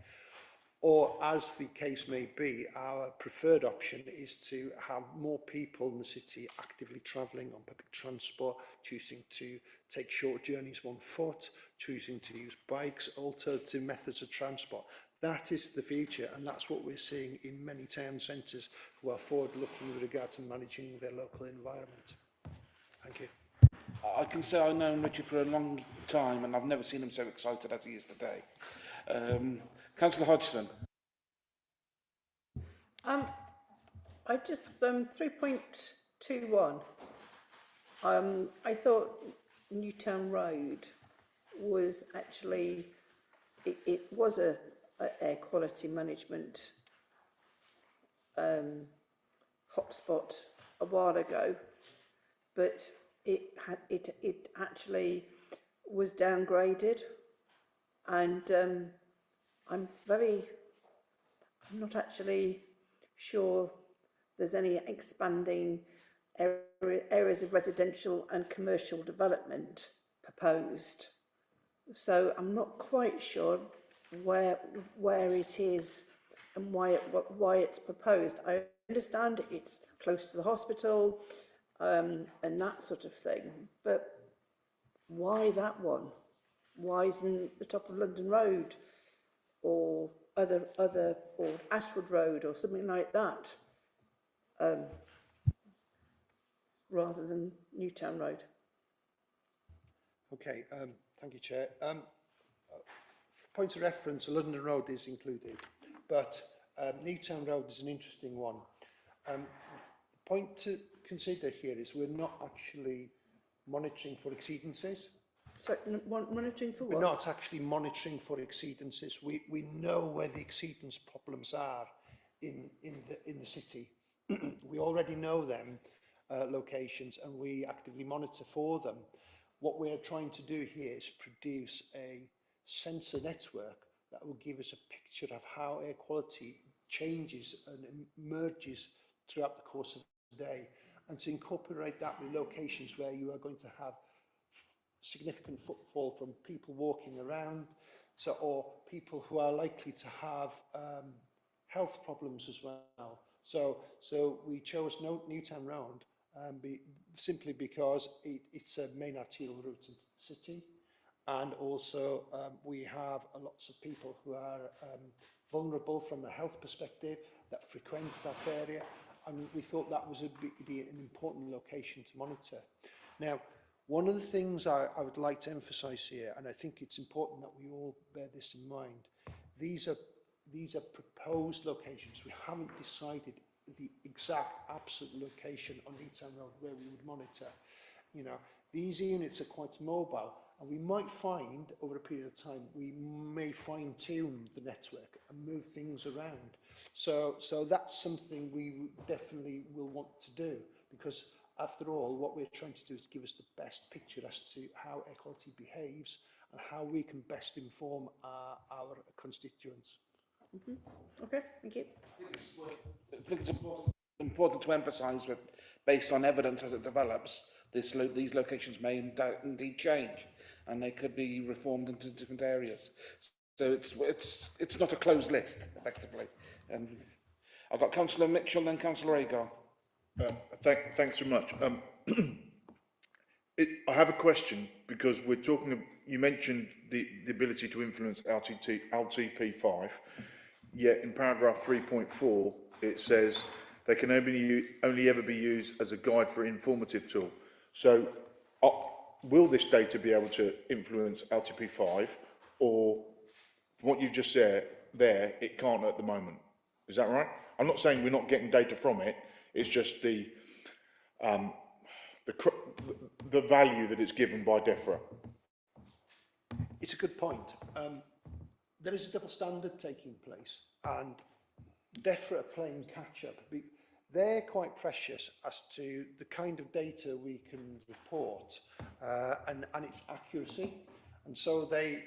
S6: Or, as the case may be, our preferred option is to have more people in the city actively travelling on public transport, choosing to take short journeys on foot, choosing to use bikes, alternative methods of transport. That is the future, and that's what we're seeing in many town centres who are forward-looking with regard to managing their local environment. Thank you.
S1: I can say I've known Richard for a long time, and I've never seen him so excited as he is today. Councillor Hodgson.
S11: I just 3.21. I thought Newtown Road was actually it was a air quality management hotspot a while ago, but it actually was downgraded, and I'm not actually sure there's any expanding areas of residential and commercial development proposed. So I'm not quite sure where it is and why it's proposed. I understand it's close to the hospital and that sort of thing, but why that one? Why isn't the top of London Road or other or Ashford Road or something like that, rather than Newtown Road?
S6: Okay, thank you, Chair. For point of reference, London Road is included, but Newtown Road is an interesting one. The point to consider here is we're not actually monitoring for exceedances.
S11: So, monitoring for what?
S6: We're not actually monitoring for exceedances. We know where the exceedance problems are in the city. We already know them locations, and we actively monitor for them. What we're trying to do here is produce a sensor network that will give us a picture of how air quality changes and emerges throughout the course of the day, and to incorporate that with locations where you are going to have significant footfall from people walking around, or people who are likely to have health problems as well. So we chose Newtown Road simply because it's a main arterial route into the city, and also we have lots of people who are vulnerable from a health perspective that frequent that area, and we thought that was be an important location to monitor. Now, one of the things I would like to emphasise here, and I think it's important that we all bear this in mind, these are proposed locations. We haven't decided the exact absolute location on Newtown Road where we would monitor. You know, these units are quite mobile, and we might find over a period of time we may fine-tune the network and move things around. So that's something we definitely will want to do, because after all, what we're trying to do is give us the best picture as to how air quality behaves and how we can best inform our constituents.
S11: Okay, thank you.
S1: I think it's important to emphasise that, based on evidence as it develops, these locations may indeed change, and they could be reformed into different areas. So it's not a closed list, effectively. And I've got Councillor Mitchell and then Councillor Agar.
S5: Thanks very much. I have a question, because we're talking. You mentioned the ability to influence LTP5, yet in paragraph 3.4 it says they can only ever be used as a guide for informative tool. So, will this data be able to influence LTP5, or from what you've just said there, it can't at the moment? Is that right? I'm not saying we're not getting data from it. It's just the value that it's given by DEFRA.
S6: It's a good point. There is a double standard taking place, and DEFRA are playing catch-up. They're quite precious as to the kind of data we can report and its accuracy. And so there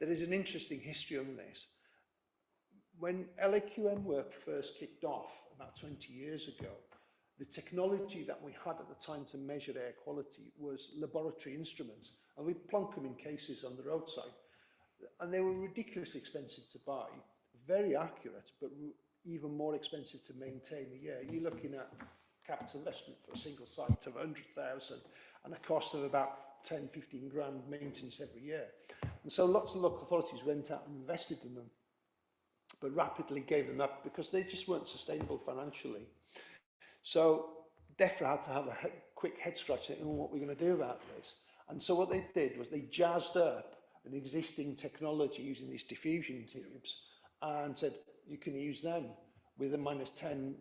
S6: is an interesting history on this. When LAQM work first kicked off about 20 years ago, the technology that we had at the time to measure air quality was laboratory instruments, and we'd plonk them in cases on the roadside. And they were ridiculously expensive to buy, very accurate, but even more expensive to maintain a year. You're looking at capital investment for a single site of 100,000 and a cost of about 10, 15 grand maintenance every year. And so lots of local authorities went out and invested in them, but rapidly gave them up because they just weren't sustainable financially. So Zephyr had to have a quick head scratch on what we're going to do about this. And so what they did was they jazzed up an existing technology using these diffusion tubes and said, you can use them with a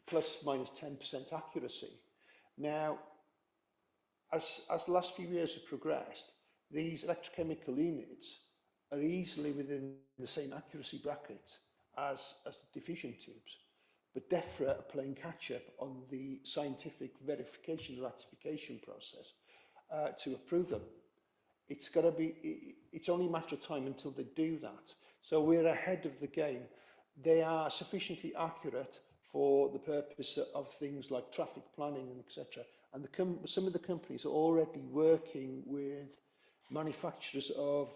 S6: plus minus 10% accuracy. Now, as the last few years have progressed, these electrochemical units are easily within the same accuracy bracket as the diffusion tubes. But Zephyr are playing catch up on the scientific verification, ratification process to approve them. It's only a matter of time until they do that. So we're ahead of the game. They are sufficiently accurate for the purpose of things like traffic planning and etc. And some of the companies are already working with manufacturers of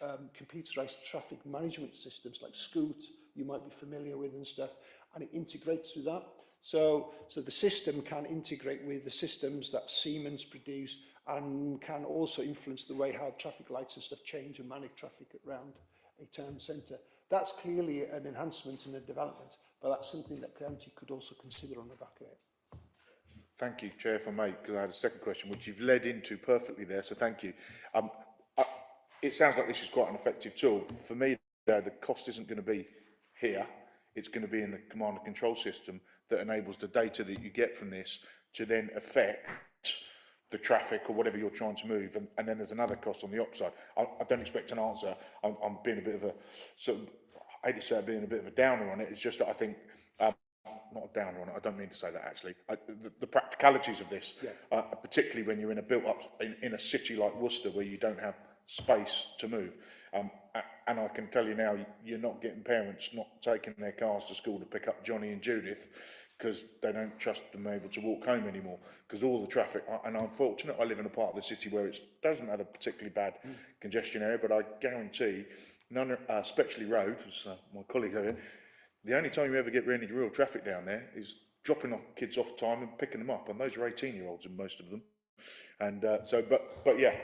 S6: computerized traffic management systems like Scoot, you might be familiar with and stuff, and it integrates with that. So the system can integrate with the systems that Siemens produce and can also influence the way how traffic lights and stuff change and manage traffic around a town centre. That's clearly an enhancement and a development, but that's something that county could also consider on the back of it.
S5: Thank you, Chair, if I may, because I had a second question, which you've led into perfectly there, so thank you. It sounds like this is quite an effective tool. For me, the cost isn't going to be here. It's going to be in the command and control system that enables the data that you get from this to then affect the traffic or whatever you're trying to move. And then there's another cost on the upside. I don't expect an answer. I'm being a bit of a, I hate to say it, being a bit of a downer on it. It's just that I think, not a downer on it, I don't mean to say that actually. The practicalities of this, particularly when you're in a built up, in a city like Worcester where you don't have space to move. And I can tell you now, you're not getting parents not taking their cars to school to pick up Johnny and Judith because they don't trust them able to walk home anymore because all the traffic, and I'm fortunate I live in a part of the city where it doesn't have a particularly bad congestion area, but I guarantee Spetchley Road, as my colleague over here, the only time you ever get any real traffic down there is dropping off kids off time and picking them up, and those are 18-year-olds in most of them. And but yeah,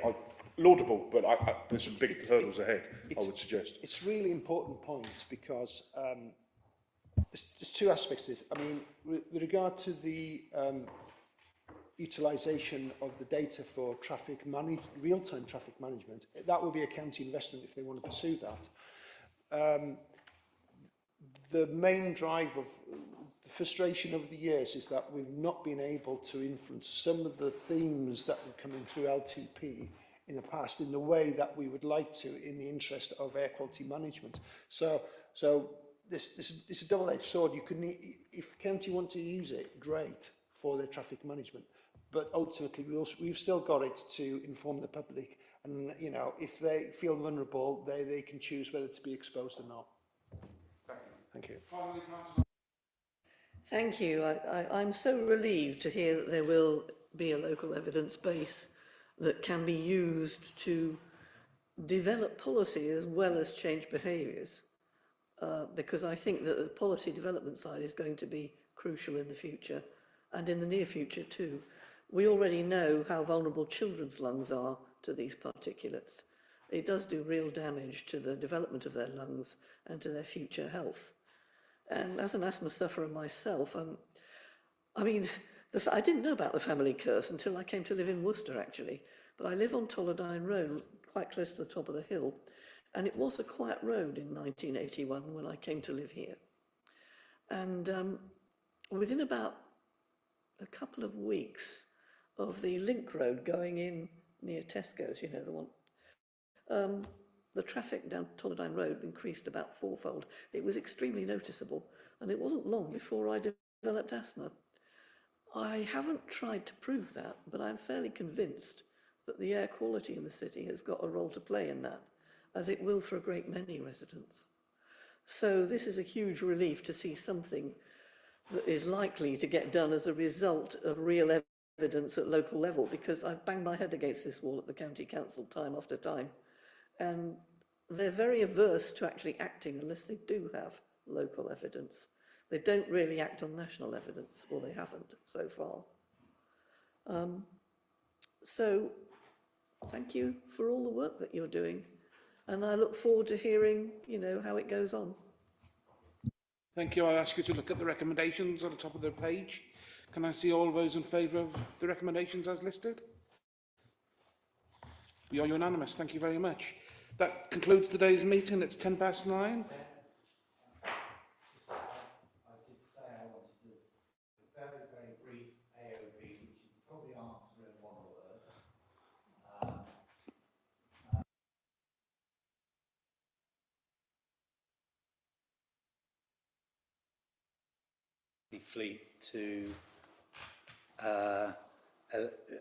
S5: laudable, but there's some big hurdles ahead, I would suggest.
S6: It's a really important point because there's two aspects to this. I mean, with regard to the utilisation of the data for real-time traffic management, that would be a county investment if they want to pursue that. The main drive of the frustration over the years is that we've not been able to influence some of the themes that were coming through LTP in the past in the way that we would like to in the interest of air quality management. So this is a double-edged sword. You can, if county want to use it, great for their traffic management, but ultimately we've still got it to inform the public, and you know, if they feel vulnerable, they can choose whether to be exposed or not. Thank you.
S17: Thank you. I'm so relieved to hear that there will be a local evidence base that can be used to develop policy as well as change behaviours, because I think that the policy development side is going to be crucial in the future and in the near future too. We already know how vulnerable children's lungs are to these particulates. It does do real damage to the development of their lungs and to their future health. And as an asthma sufferer myself, I mean, I didn't know about the family curse until I came to live in Worcester, actually. But I live on Tolladine Road, quite close to the top of the hill. And it was a quiet road in 1981 when I came to live here. And within about a couple of weeks of the link road going in near Tesco's, you know, the one, the traffic down Tolladine Road increased about fourfold. It was extremely noticeable, and it wasn't long before I developed asthma. I haven't tried to prove that, but I'm fairly convinced that the air quality in the city has got a role to play in that, as it will for a great many residents. So this is a huge relief to see something that is likely to get done as a result of real evidence at local level, because I've banged my head against this wall at the county council time after time. And they're very averse to actually acting unless they do have local evidence. They don't really act on national evidence, or they haven't so far. So thank you for all the work that you're doing, and I look forward to hearing, you know, how it goes on.
S1: Thank you. I ask you to look at the recommendations at the top of the page. Can I see all those in favour of the recommendations as listed? We are unanimous. Thank you very much. That concludes today's meeting. It's 9:10.
S8: I did say I wanted to do a very, very brief AOB, which you could probably answer in one word. The fleet to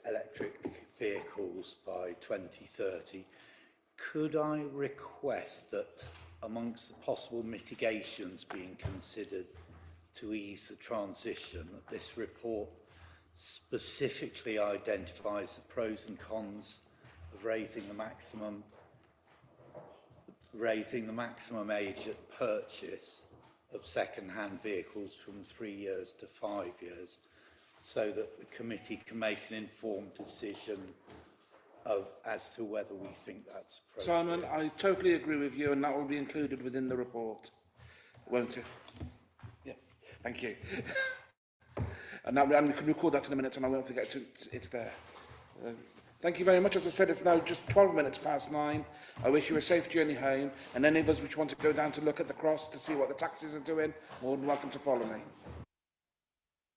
S8: electric vehicles by 2030. Could I request that amongst the possible mitigations being considered to ease the transition, that this report specifically identifies the pros and cons of raising the maximum age at purchase of second-hand vehicles from 3 years to 5 years, so that the committee can make an informed decision as to whether we think that's appropriate.
S1: Simon, I totally agree with you, and that will be included within the report, won't it? Yes, thank you. And we can record that in a minute, and I won't forget it's there. Thank you very much. As I said, it's now just 9:12. I wish you a safe journey home, and any of us which want to go down to look at the cross to see what the taxis are doing, more than welcome to follow me.